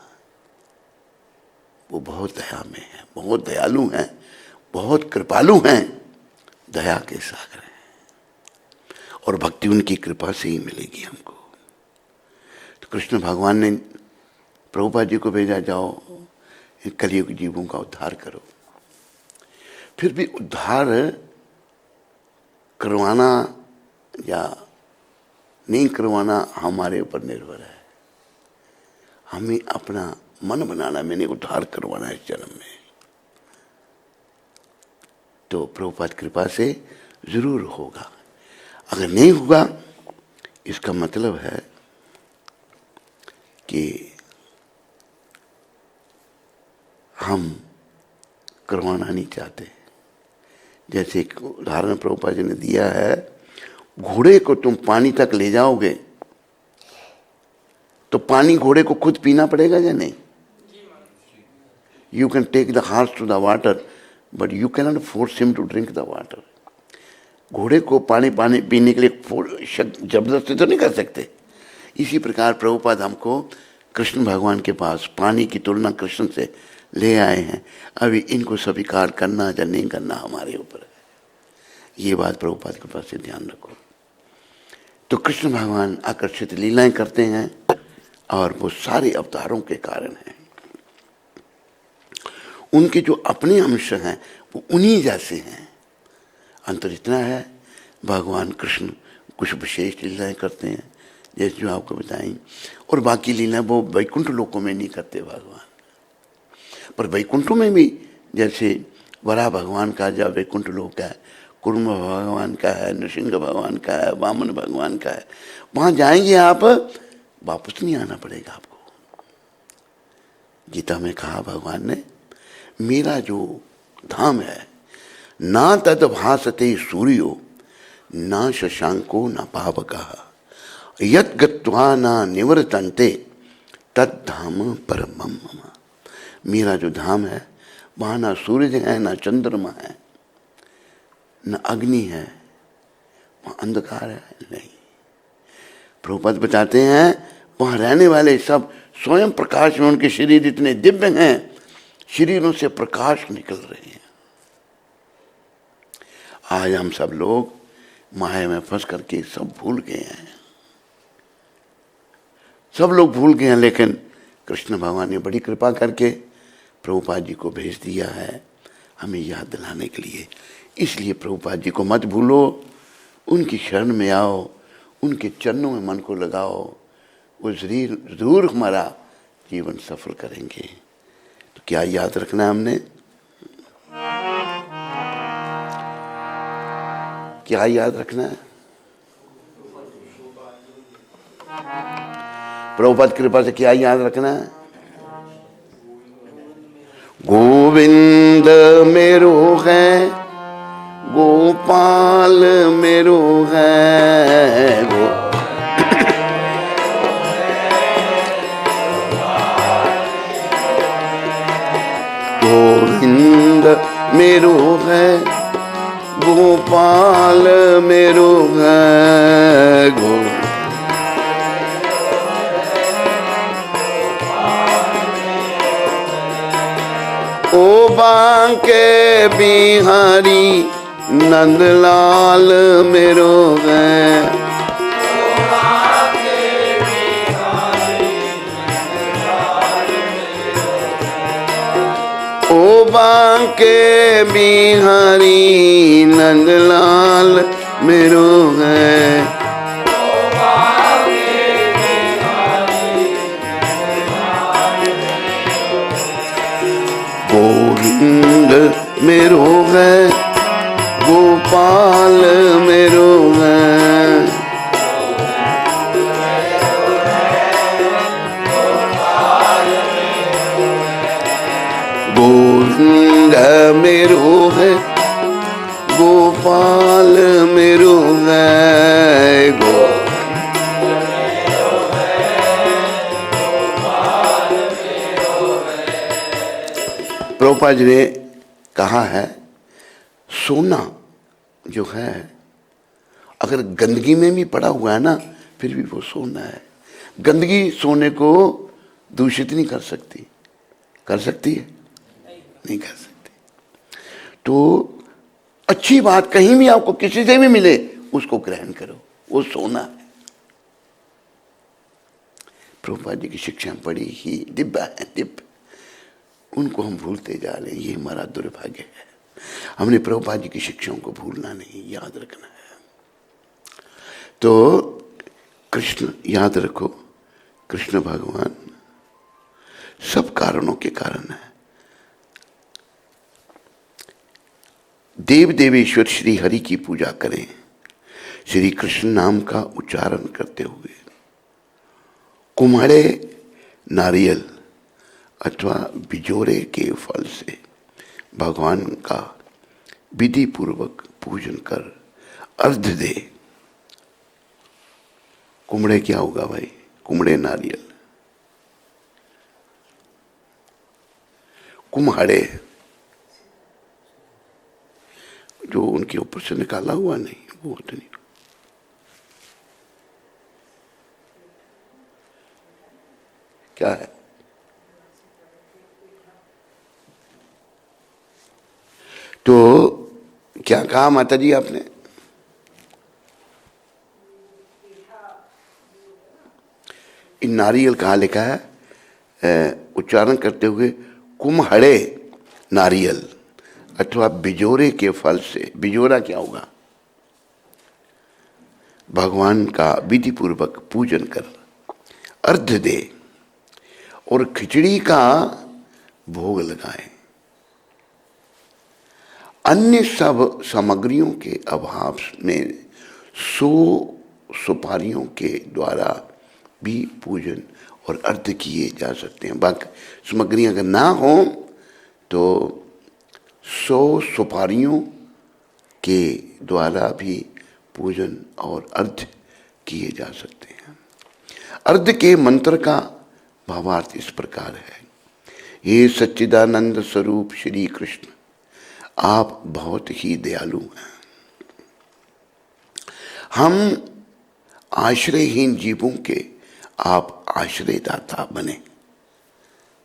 Speaker 1: वो बहुत दया में है, बहुत दयालु हैं, बहुत कृपालु हैं, दया के सागर हैं, और भक्ति उनकी कृपा से ही मिलेगी हमको। तो कृष्ण भगवान ने प्रभुपाद जी को भेजा, जाओ कलयुग जीवों का उद्धार करो। फिर भी उद्धार करवाना या नहीं करवाना हमारे ऊपर निर्भर है। हमें अपना मन बनाना, मैंने उद्धार करवाना है जन्म में, तो प्रभुपाद कृपा से जरूर होगा। अगर नहीं होगा, इसका मतलब है कि हम करवाना नहीं चाहते। जैसे एक उदाहरण प्रभुपाद जी ने दिया है, घोड़े को तुम पानी तक ले जाओगे तो पानी घोड़े को खुद पीना पड़ेगा या नहीं? You can take the horse to the water but you can not force him to drink the water. घोड़े को पानी पीने के लिए जबरदस्ती तो नहीं कर सकते। इसी प्रकार प्रभुपाद हमको कृष्ण भगवान के पास पानी की तुलना कृष्ण से ले आए हैं। अभी इनको स्वीकार करना या नहीं करना हमारे ऊपर है। ये बात प्रभुपाद के पास से ध्यान रखो। तो कृष्ण भगवान आकर्षित लीलाएं करते हैं, और वो सारे अवतारों के कारण हैं। उनके जो अपने अंश हैं वो उन्हीं जैसे हैं। अंतर इतना है, भगवान कृष्ण कुछ विशेष लीलाएं करते हैं जैसे जो आपको बताएं, और बाकी लीलाएं वो वैकुंठ लोकों में नहीं करते भगवान। पर वैकुंठों में भी जैसे वराह भगवान का जब वैकुंठ लोक है, कुर्म भगवान का है, नृसिंह भगवान का है, वामन भगवान का है, वहाँ जाएंगे आप, वापस नहीं आना पड़ेगा आपको। गीता में कहा भगवान ने, मेरा जो धाम है, ना तद भासते सूर्यो ना शशांको ना पावकः यत् गत्वा ना निवर्तन्ते तद धाम परमं मम। मेरा जो धाम है, वहाँ ना सूरज है, ना चंद्रमा है, न अग्नि है, वहाँ अंधकार है नहीं। प्रभुपाद बताते हैं वहाँ रहने वाले सब स्वयं प्रकाश में, उनके शरीर इतने दिव्य हैं, शरीरों से प्रकाश निकल रहे हैं। आज हम सब लोग माया में फंस करके सब भूल गए हैं, सब लोग भूल गए हैं। लेकिन कृष्ण भगवान ने बड़ी कृपा करके प्रभुपाद जी को भेज दिया है हमें याद दिलाने के लिए। इसलिए प्रभुपाद जी को मत भूलो, उनकी शरण में आओ, उनके चरणों में मन को लगाओ, वो जरूर हमारा जीवन सफल करेंगे। तो क्या याद रखना है हमने? क्या याद रखना है? प्रभुपाद कृपा से क्या याद रखना है? गोविंद मेरो है, गोपाल मेरो है, गोविंद मेरो है, गोपाल मेरो है, ओ बांके बिहारी नंदलाल मेरो है, ओ बांके बिहारी नंदलाल मेरो है, गोविंद मेरो है, गोपाल मेरो है, गोविंद मेरो है, गोपाल मेरो है, प्रभुपाद जी ने कहा है सोना जो है अगर गंदगी में भी पड़ा हुआ है ना फिर भी वो सोना है। गंदगी सोने को दूषित नहीं कर सकती। कर सकती है? नहीं कर सकती। तो अच्छी बात कहीं भी आपको किसी से भी मिले उसको ग्रहण करो, वो सोना है। प्रभुपाद जी की शिक्षा बड़ी ही दिव्य है, दिव्य। उनको हम भूलते जा रहे हैं, ये हमारा दुर्भाग्य है। हमने प्रभुपाद जी की शिक्षाओं को भूलना नहीं, याद रखना है। तो कृष्ण याद रखो, कृष्ण भगवान सब कारणों के कारण है। देव देवेश्वर श्री हरि की पूजा करें, श्री कृष्ण नाम का उच्चारण करते हुए कुम्हाड़े नारियल अथवा बिजोरे के फल से भगवान का विधि पूर्वक पूजन कर अर्घ दे। कुम्हड़े क्या होगा भाई? कुम्हड़े नारियल, कुम्हाड़े जो उनके ऊपर से निकाला हुआ नहीं, वो तो नहीं। क्या है? तो क्या कहा माता जी आपने? इन नारियल कहाँ लिखा है? उच्चारण करते हुए कुम्हड़े नारियल अथवा बिजोरे के फल से। बिजोरा क्या होगा? भगवान का विधि पूर्वक पूजन कर अर्घ दे और खिचड़ी का भोग लगाए। अन्य सब सामग्रियों के अभाव में 100 सुपारियों के द्वारा भी पूजन और अर्घ किए जा सकते हैं। बाकी सामग्रियां अगर ना हो तो 100 सुपारियों के द्वारा भी पूजन और अर्घ किए जा सकते हैं। अर्घ के मंत्र का भावार्थ इस प्रकार है। ये सच्चिदानंद स्वरूप श्री कृष्ण, आप बहुत ही दयालु हैं। हम आश्रयहीन जीवों के आप आश्रयदाता बने।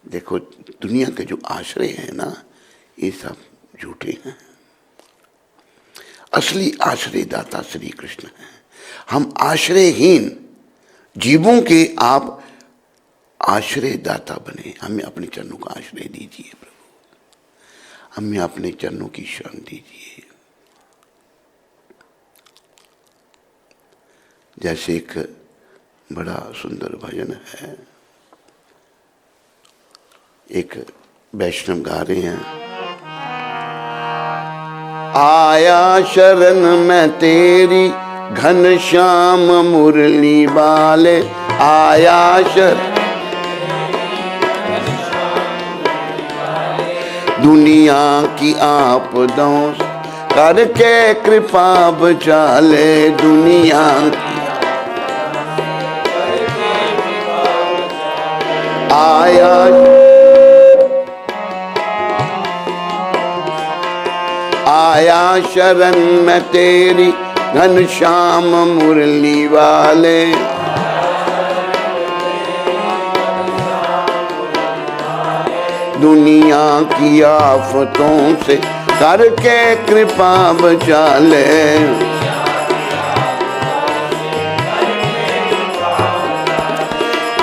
Speaker 1: देखो दुनिया के जो आश्रय है ना, ये सब झूठे हैं। असली आश्रयदाता श्री कृष्ण हैं। हम आश्रयहीन जीवों के आप आश्रयदाता बने। हमें अपने चरणों का आश्रय दीजिए प्रभु, हमें अपने चरणों की शरण दीजिए। जैसे एक बड़ा सुंदर भजन है, एक वैष्णव गा रहे हैं। आया शरण में तेरी घनश्याम मुरली वाले, आया शरण दुनिया की आपदाओं करके कृपा बचा ले, दुनिया आया आया शरण में तेरी घनश्याम मुरली वाले, दुनिया की आफतों से करके कृपा बचा ले।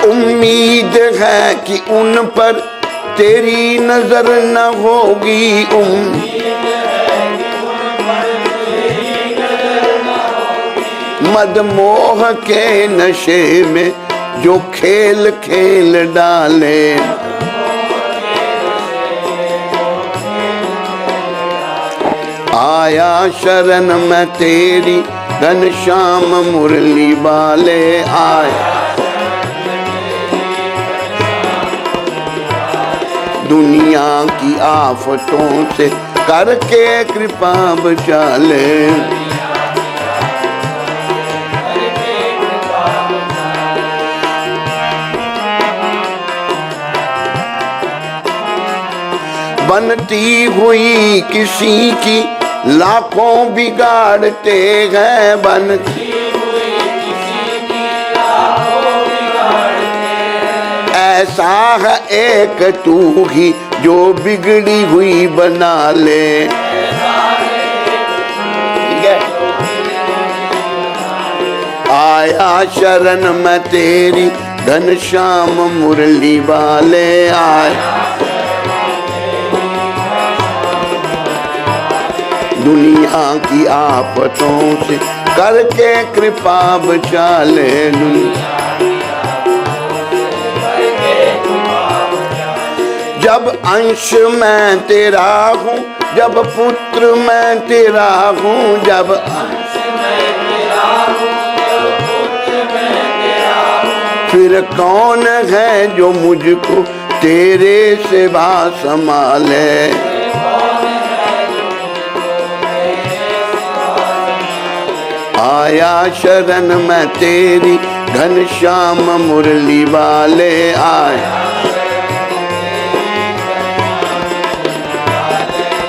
Speaker 1: उम्मीद है कि उन पर तेरी नजर न होगी, मदमोह के नशे में जो खेल खेल डाले, आया शरण में तेरी घनश्याम मुरली वाले, आया दुनिया की आफतों से करके कृपा बचा ले। बनती हुई किसी की लाखों बिगाड़ते हैं, बनती हुई किसी की लाखों बिगाड़ते हैं, ऐसा है एक तू ही जो बिगड़ी हुई बना ले। ठीक है, आया शरण में तेरी घनश्याम मुरली वाले, आया दुनिया की आफतों से करके कृपा बचा ले, जब अंश मैं तेरा हूँ, जब पुत्र मैं तेरा हूँ, जब अंश मैं तेरा हूँ, जब पुत्र मैं तेरा हूँ, फिर कौन है जो मुझको तेरे सिवा संभाले। आया शरण में तेरी घनश्याम मुरली वाले, आया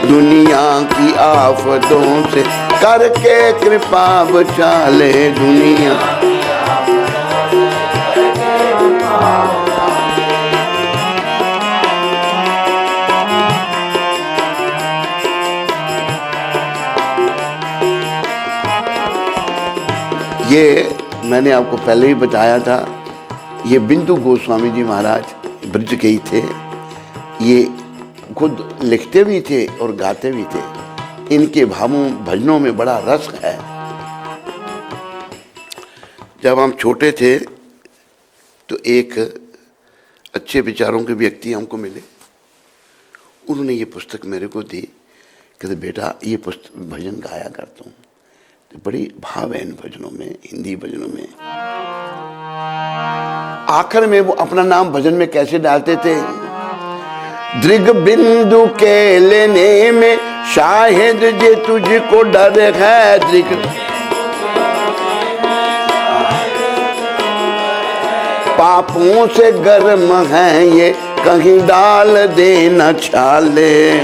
Speaker 1: दुनिया की आफतों से करके कृपा बचा ले, दुनिया ये मैंने आपको पहले ही बताया था, ये बिंदु गोस्वामी जी महाराज ब्रज के ही थे, ये खुद लिखते भी थे और गाते भी थे। इनके भावों भजनों में बड़ा रस है। जब हम छोटे थे तो एक अच्छे विचारों के व्यक्ति हमको मिले, उन्होंने ये पुस्तक मेरे को दी, कहते बेटा ये पुस्तक भजन गाया करता हूँ। तो बड़ी भाव है इन भजनों में, हिंदी भजनों में। आखिर में वो अपना नाम भजन में कैसे डालते थे, दृग बिंदु के लेने में शायद जे तुझको डर है, दृग पापों से गर्म है ये कहीं डाल देना छाले,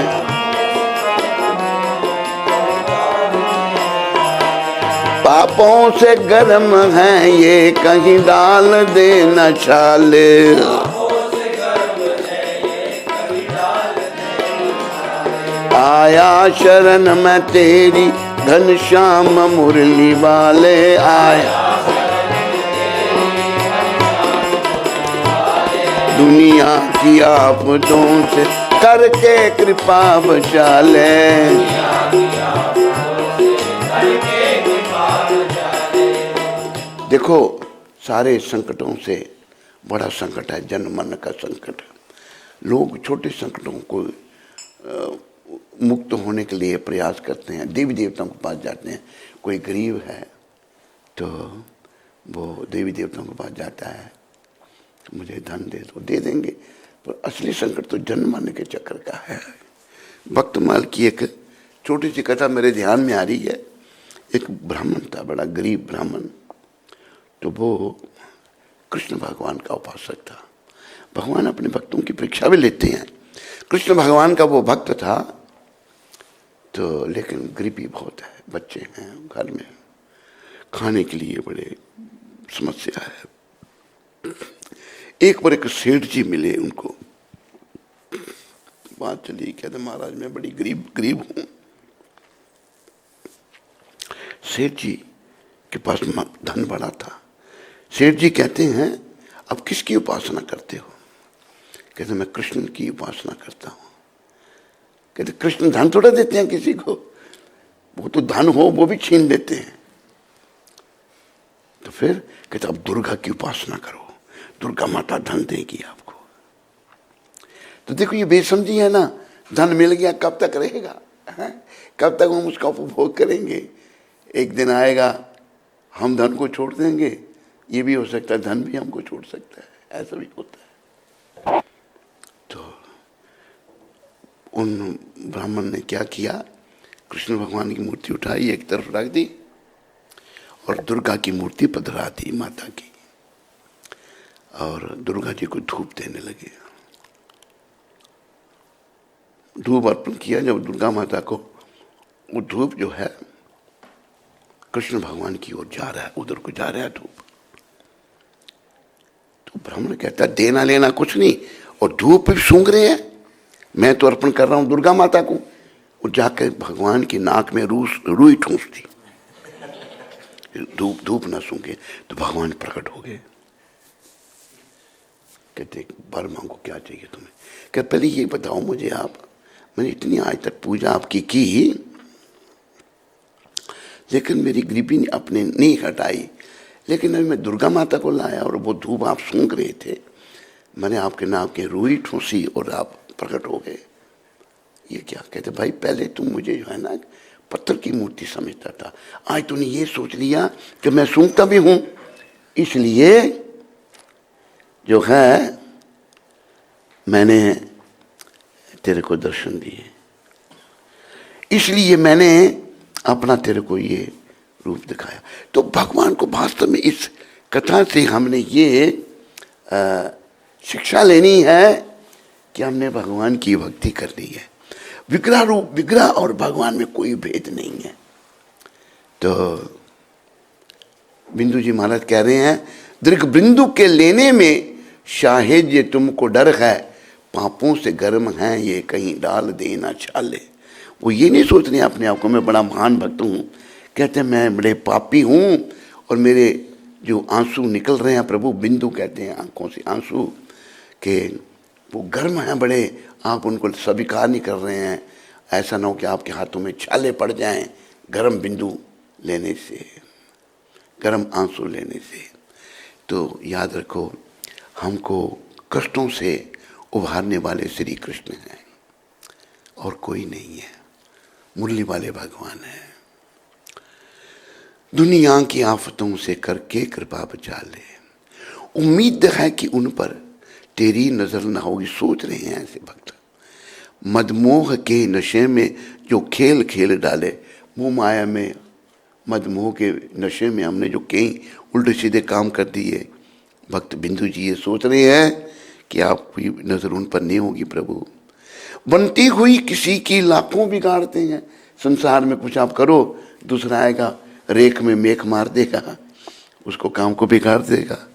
Speaker 1: पापों से गर्म है ये कहीं डाल देना छाले। आया शरण में तेरी घनश्याम मुरली वाले, आया दुनिया की आफतों से करके कृपा बचा ले। देखो सारे संकटों से बड़ा संकट है जन मन का संकट। लोग छोटे संकटों को मुक्त होने के लिए प्रयास करते हैं, देवी देवताओं के पास जाते हैं। कोई गरीब है तो वो देवी देवताओं के पास जाता है, तो मुझे धन दे दो, दे देंगे। पर असली संकट तो जन्म मरने के चक्कर का है। भक्तमाल की एक छोटी सी कथा मेरे ध्यान में आ रही है। एक ब्राह्मण था, बड़ा गरीब ब्राह्मण, तो वो कृष्ण भगवान का उपासक था। भगवान अपने भक्तों की परीक्षा भी लेते हैं। कृष्ण भगवान का वो भक्त था, तो लेकिन गरीबी बहुत है, बच्चे हैं घर में, खाने के लिए बड़े समस्या है। एक बार एक सेठ जी मिले उनको, बात चली, कहते महाराज मैं बड़ी गरीब हूं। सेठ जी के पास धन बड़ा था। सेठ जी कहते हैं अब किसकी उपासना करते हो? कहते मैं कृष्ण की उपासना करता हूं। कहते कृष्ण धन थोड़ा देते हैं किसी को, वो तो धन हो वो भी छीन लेते हैं। तो फिर कहते अब दुर्गा की उपासना करो, दुर्गा माता धन देगी आपको। तो देखो ये बेसमझी है ना, धन मिल गया कब तक रहेगा है? कब तक हम उसका उपभोग करेंगे? एक दिन आएगा हम धन को छोड़ देंगे, ये भी हो सकता है धन भी हमको छोड़ सकता है, ऐसा भी होता है। तो उन ब्राह्मण ने क्या किया, कृष्ण भगवान की मूर्ति उठाई, एक तरफ रख दी और दुर्गा की मूर्ति पधरा दी माता की, और दुर्गा जी को धूप देने लगे। धूप अर्पण किया जब दुर्गा माता को, वो धूप जो है कृष्ण भगवान की ओर जा रहा है, उधर को जा रहा है धूप। तो ब्राह्मण कहता है देना लेना कुछ नहीं, और धूप भी सूंघ रहे हैं, मैं तो अर्पण कर रहा हूं दुर्गा माता को। वो जाकर भगवान की नाक में रुई ठूंस दी, धूप ना सूंघे। तो भगवान प्रकट हो गए। कहते बर मांगो, क्या चाहिए तुम्हें? कहते पहले ये बताओ मुझे, आप, मैंने इतनी आज तक पूजा आपकी की, लेकिन मेरी गरीबी ने अपने नहीं हटाई, लेकिन अभी मैं दुर्गा माता को लाया और वो धूप आप सूंघ रहे थे, मैंने आपके नाम के रुई ठूंसी और आप प्रकट हो गए, ये क्या? कहते भाई पहले तुम मुझे जो है ना पत्थर की मूर्ति समझता था, आज तूने ये सोच लिया कि मैं सूंघता भी हूं, इसलिए जो है मैंने तेरे को दर्शन दिए, इसलिए मैंने अपना तेरे को ये रूप दिखाया। तो भगवान को वास्तव में इस कथा से हमने ये शिक्षा लेनी है कि हमने भगवान की भक्ति करनी है। विग्रह और भगवान में कोई भेद नहीं है। तो बिंदु जी महाराज कह रहे हैं, दीर्घ बिंदु के लेने में शाहिद ये तुमको डर है, पापों से गर्म है ये कहीं डाल देना छाले। वो ये नहीं सोच रहे अपने आप को मैं बड़ा महान भक्त हूँ, कहते हैं मैं बड़े पापी हूँ और मेरे जो आंसू निकल रहे हैं प्रभु, बिंदु कहते हैं आंखों से आंसू, के वो गर्म हैं बड़े, आप उनको स्वीकार नहीं कर रहे हैं। ऐसा ना हो कि आपके हाथों में छाले पड़ जाएं गर्म बिंदु लेने से, गर्म आंसू लेने से। तो याद रखो, हमको कष्टों से उभारने वाले श्री कृष्ण हैं और कोई नहीं है, मुरली वाले भगवान हैं। दुनिया की आफतों से करके कृपा बचा ले, उम्मीद है कि उन पर तेरी नजर ना होगी। सोच रहे हैं ऐसे भक्त, मदमोह के नशे में जो खेल खेल डाले, मोह माया में मदमोह के नशे में हमने जो कई उल्टे सीधे काम कर दिए। भक्त बिंदु जी ये सोच रहे हैं कि आपकी नजर उन पर नहीं होगी प्रभु। बनती हुई किसी की लाखों बिगाड़ते हैं, संसार में कुछ आप करो, दूसरा आएगा रेख में मेख मार देगा, उसको काम को बिगाड़ देगा।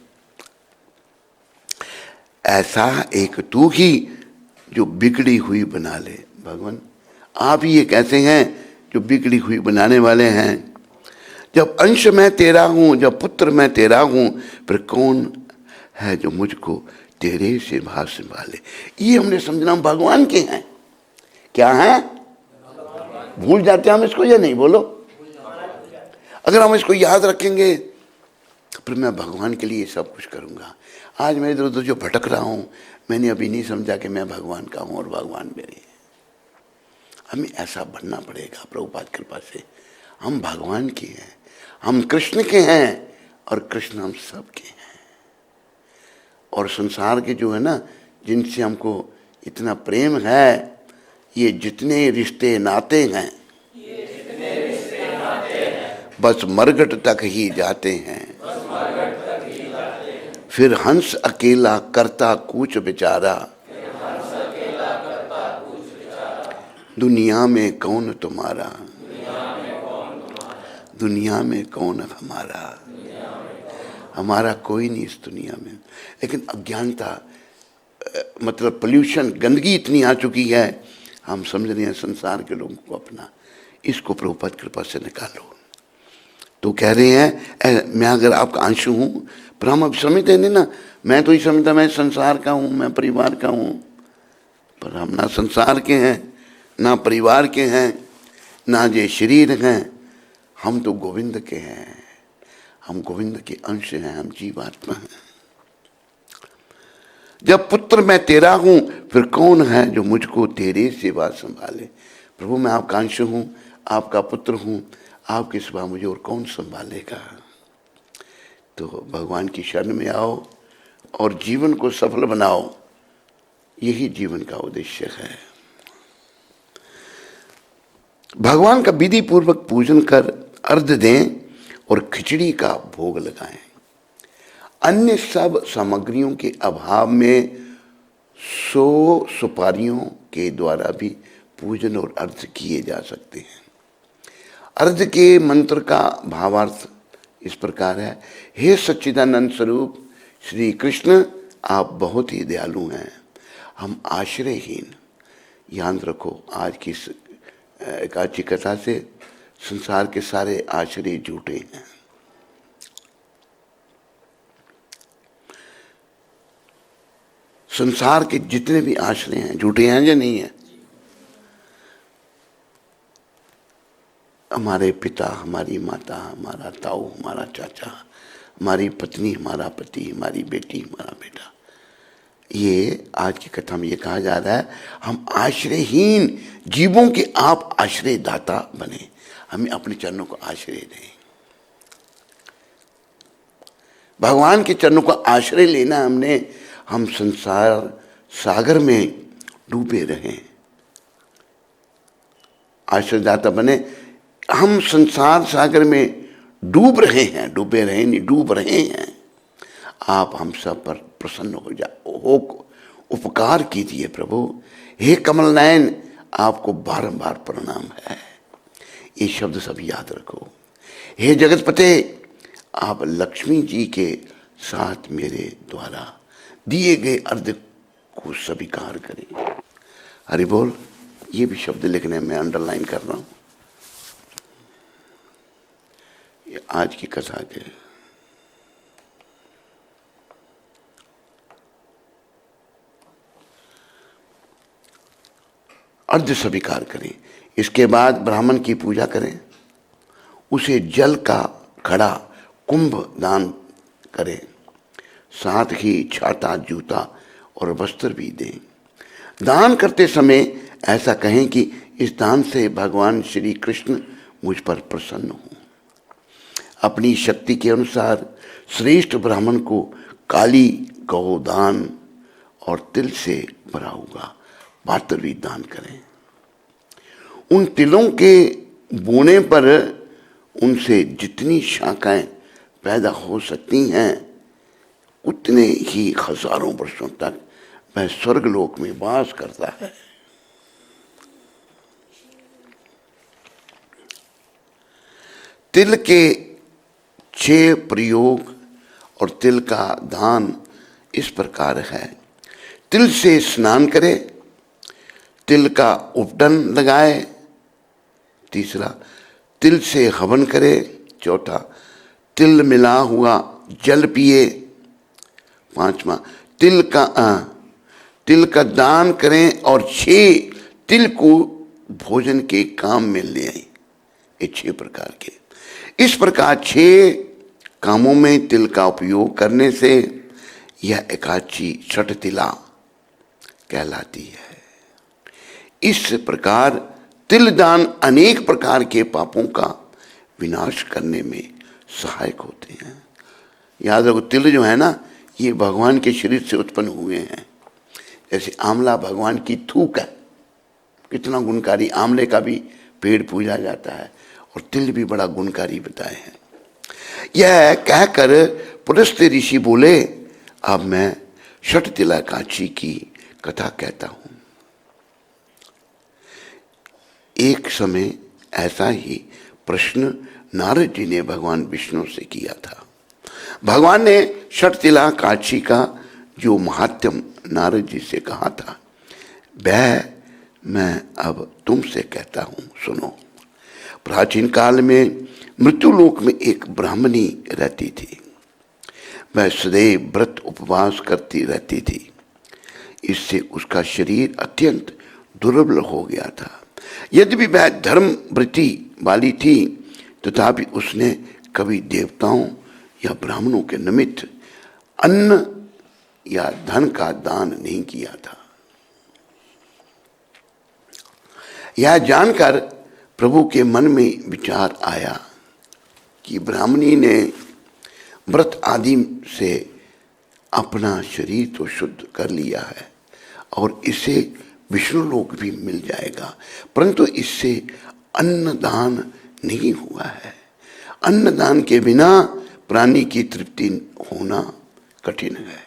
Speaker 1: ऐसा एक तू ही जो बिगड़ी हुई बना ले। भगवान आप ही एक ऐसे हैं जो बिगड़ी हुई बनाने वाले हैं। जब अंश मैं तेरा हूं, जब पुत्र मैं तेरा हूं, फिर कौन है जो मुझको तेरे से भाव संभाले। ये हमने समझना हम भगवान के हैं। क्या है? भूल जाते हैं हम इसको या नहीं? बोलो। अगर हम इसको याद रखेंगे फिर मैं भगवान के लिए सब कुछ करूंगा। आज मैं इधर उधर जो भटक रहा हूं, मैंने अभी नहीं समझा कि मैं भगवान का हूं और भगवान मेरे हैं। हमें ऐसा बनना पड़ेगा प्रभुपाद कृपा से। हम भगवान के हैं, हम कृष्ण के हैं और कृष्ण हम सब के हैं। और संसार के जो है ना, जिनसे हमको इतना प्रेम है, ये जितने रिश्ते नाते हैं बस मरघट तक ही जाते हैं। फिर हंस अकेला करता कूच बेचारा, दुनिया में कौन तुम्हारा, दुनिया में कौन हमारा। हमारा कोई नहीं इस दुनिया में। लेकिन अज्ञानता मतलब पोल्यूशन, गंदगी इतनी आ चुकी है, हम समझ रहे हैं संसार के लोगों को अपना। इसको प्रभुपाद कृपा से निकालो। तो कह रहे हैं मैं अगर आपका अंश हूँ, पर हम अब समझते नहीं ना, मैं तो ही समझता मैं संसार का हूँ, मैं परिवार का हूँ। पर हम ना संसार के हैं, ना परिवार के हैं, ना ये शरीर हैं। हम तो गोविंद के हैं, हम गोविंद के अंश हैं, हम जीवात्मा हैं। जब पुत्र मैं तेरा हूं, फिर कौन है जो मुझको तेरे सेवा संभाले। प्रभु मैं आपका अंश हूं, आपका पुत्र हूं, आपके सिवा मुझे और कौन संभालेगा। तो भगवान की शरण में आओ और जीवन को सफल बनाओ, यही जीवन का उद्देश्य है। भगवान का विधि पूर्वक पूजन कर अर्घ दें और खिचड़ी का भोग लगाएं। अन्य सब सामग्रियों के अभाव में 100 सुपारियों के द्वारा भी पूजन और अर्घ किए जा सकते हैं। अर्घ के मंत्र का भावार्थ इस प्रकार है। हे सच्चिदानंद स्वरूप श्री कृष्ण, आप बहुत ही दयालु हैं, हम आश्रयहीन। याद रखो, आज की एकादशी कथा से संसार के सारे आश्रय झूठे हैं। संसार के जितने भी आश्रय हैं झूठे हैं या नहीं है। हमारे पिता, हमारी माता, हमारा ताऊ, हमारा चाचा, हमारी पत्नी, हमारा पति, हमारी बेटी, हमारा बेटा, ये आज की कथा में ये कहा जा रहा है, हम आश्रयहीन जीवों के आप आश्रय दाता बने। हमें अपने चरणों को आश्रय दें। भगवान के चरणों को आश्रय लेना हमने। हम संसार सागर में डूबे रहें, आश्रयदाता बने। हम संसार सागर में डूब रहे हैं, डूबे रहे नहीं, डूब रहे हैं। आप हम सब पर प्रसन्न हो उपकार कीजिए प्रभु। हे कमल नयन, आपको बारंबार प्रणाम है। ये शब्द सब याद रखो। हे जगतपते, आप लक्ष्मी जी के साथ मेरे द्वारा दिए गए अर्घ को स्वीकार करें। हरि बोल। ये भी शब्द लिखने में अंडरलाइन कर रहा हूं। ये आज की कथा के अर्घ स्वीकार करें। इसके बाद ब्राह्मण की पूजा करें, उसे जल का घड़ा कुंभ दान करें, साथ ही छाता, जूता और वस्त्र भी दें। दान करते समय ऐसा कहें कि इस दान से भगवान श्री कृष्ण मुझ पर प्रसन्न हो। अपनी शक्ति के अनुसार श्रेष्ठ ब्राह्मण को काली गौदान और तिल से भरा हुआ पात्र भी दान करें। उन तिलों के बोने पर उनसे जितनी शाखाएं पैदा हो सकती हैं, उतने ही हजारों वर्षों तक वह स्वर्गलोक में वास करता है। तिल के 6 प्रयोग और तिल का दान इस प्रकार है। तिल से स्नान करे, तिल का उपटन लगाए, तीसरा तिल से हवन करे, चौथा तिल मिला हुआ जल पिए, पांचवा तिल का दान करें और 6 तिल को भोजन के काम में ले आए। ये 6 प्रकार के, इस प्रकार 6 कामों में तिल का उपयोग करने से यह एकादशी छठ तिला कहलाती है। इस प्रकार तिल दान अनेक प्रकार के पापों का विनाश करने में सहायक होते हैं। याद रखो, तिल जो है ना, ये भगवान के शरीर से उत्पन्न हुए हैं। जैसे आंवला भगवान की थूक है, कितना गुणकारी। आंवले का भी पेड़ पूजा जाता है और तिल भी बड़ा गुणकारी बताए हैं। यह कहकर पुलस्त्य ऋषि बोले, अब मैं षटतिला काची की कथा कहता हूं। एक समय ऐसा ही प्रश्न नारद जी ने भगवान विष्णु से किया था। भगवान ने षटतिला काची का जो महात्म नारद जी से कहा था, वह मैं अब तुमसे कहता हूं, सुनो। प्राचीन काल में मृत्युलोक में एक ब्राह्मणी रहती थी। वह सदैव व्रत उपवास करती रहती थी। इससे उसका शरीर अत्यंत दुर्बल हो गया था। यद्यपि वह धर्म वृत्ति वाली थी, तथापि उसने कभी देवताओं या ब्राह्मणों के निमित्त अन्न या धन का दान नहीं किया था। यह जानकर प्रभु के मन में विचार आया कि ब्राह्मणी ने व्रत आदि से अपना शरीर तो शुद्ध कर लिया है और इसे विष्णु लोक भी मिल जाएगा, परंतु इससे अन्नदान नहीं हुआ है। अन्नदान के बिना प्राणी की तृप्ति होना कठिन है।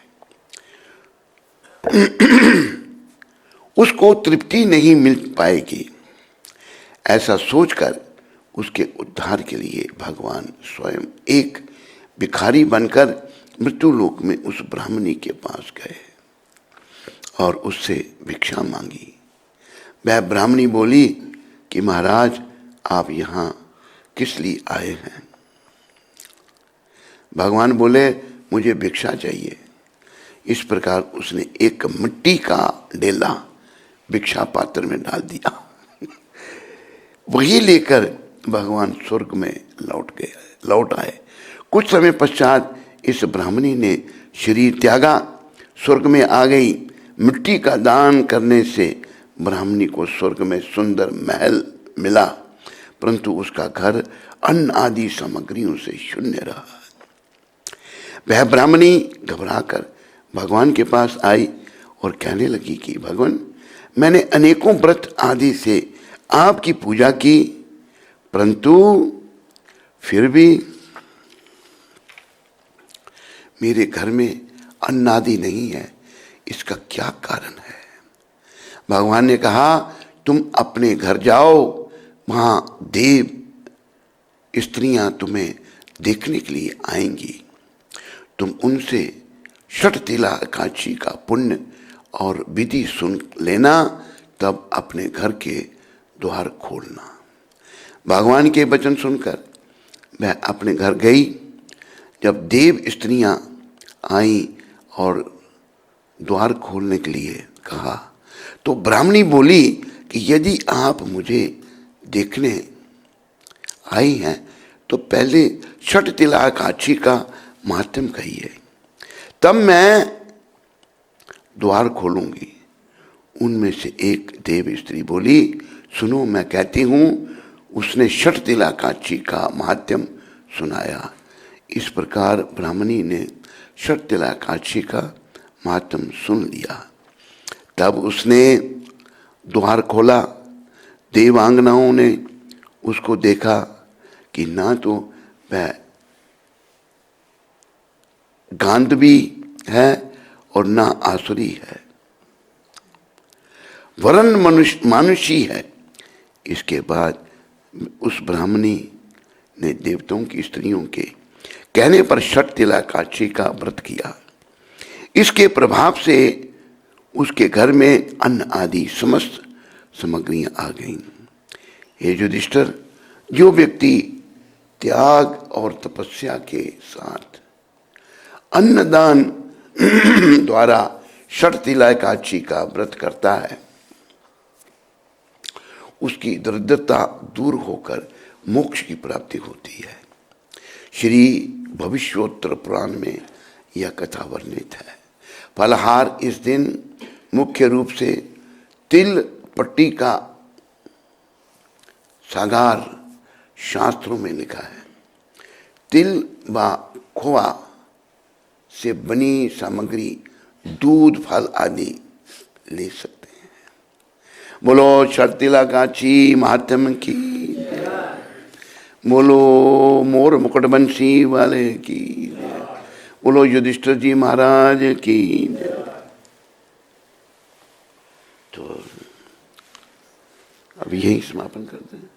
Speaker 1: उसको तृप्ति नहीं मिल पाएगी। ऐसा सोचकर उसके उद्धार के लिए भगवान स्वयं एक भिखारी बनकर मृत्युलोक में उस ब्राह्मणी के पास गए और उससे भिक्षा मांगी। वह ब्राह्मणी बोली कि महाराज, आप यहाँ किस लिए आए हैं? भगवान बोले, मुझे भिक्षा चाहिए। इस प्रकार उसने एक मिट्टी का डेला भिक्षा पात्र में डाल दिया। वही लेकर भगवान स्वर्ग में लौट आए। कुछ समय पश्चात इस ब्राह्मणी ने शरीर त्यागा, स्वर्ग में आ गई। मिट्टी का दान करने से ब्राह्मणी को स्वर्ग में सुंदर महल मिला, परंतु उसका घर अन्न आदि सामग्रियों से शून्य रहा। वह ब्राह्मणी घबराकर भगवान के पास आई और कहने लगी कि भगवान, मैंने अनेकों व्रत आदि से आपकी पूजा की, परंतु फिर भी मेरे घर में अन्न आदि नहीं है। इसका क्या कारण है? भगवान ने कहा, तुम अपने घर जाओ, वहां देव स्त्रियां तुम्हें देखने के लिए आएंगी। तुम उनसे षटतिला काची का पुण्य और विधि सुन लेना, तब अपने घर के द्वार खोलना। भगवान के वचन सुनकर वह अपने घर गई। जब देव स्त्रियां आईं और द्वार खोलने के लिए कहा, तो ब्राह्मणी बोली कि यदि आप मुझे देखने आई हैं तो पहले षटतिला काची का महात्म कहिए, तब मैं द्वार खोलूंगी। उनमें से एक देव स्त्री बोली, सुनो, मैं कहती हूं। उसने षटतिला काची का महात्म सुनाया। इस प्रकार ब्राह्मणी ने षटतिला काची का महात्म सुन लिया। तब उसने द्वार खोला। देवांगनाओं ने उसको देखा कि ना तो वह गांधवी है और ना आसुरी है, वरन मानुषी है। इसके बाद उस ब्राह्मणी ने देवताओं की स्त्रियों के कहने पर षटतिला काची का व्रत किया। इसके प्रभाव से उसके घर में अन्न आदि समस्त सामग्रियां आ गईं। हे युधिष्ठिर, जो व्यक्ति त्याग और तपस्या के साथ अन्नदान द्वारा षटतिला काची का व्रत करता है, उसकी दरिद्रता दूर होकर मोक्ष की प्राप्ति होती है। श्री भविष्योत्तर पुराण में यह कथा वर्णित है। फलहार इस दिन मुख्य रूप से तिल पट्टी का सागार शास्त्रों में लिखा है। तिल व खोआ से बनी सामग्री, दूध, फल आदि ले सकते हैं। बोलो शर्तिला कांची महात्म की, बोलो मोर मुकुटबंशी वाले की, बोलो युधिष्ठिर जी महाराज की। तो अब यही समापन करते हैं।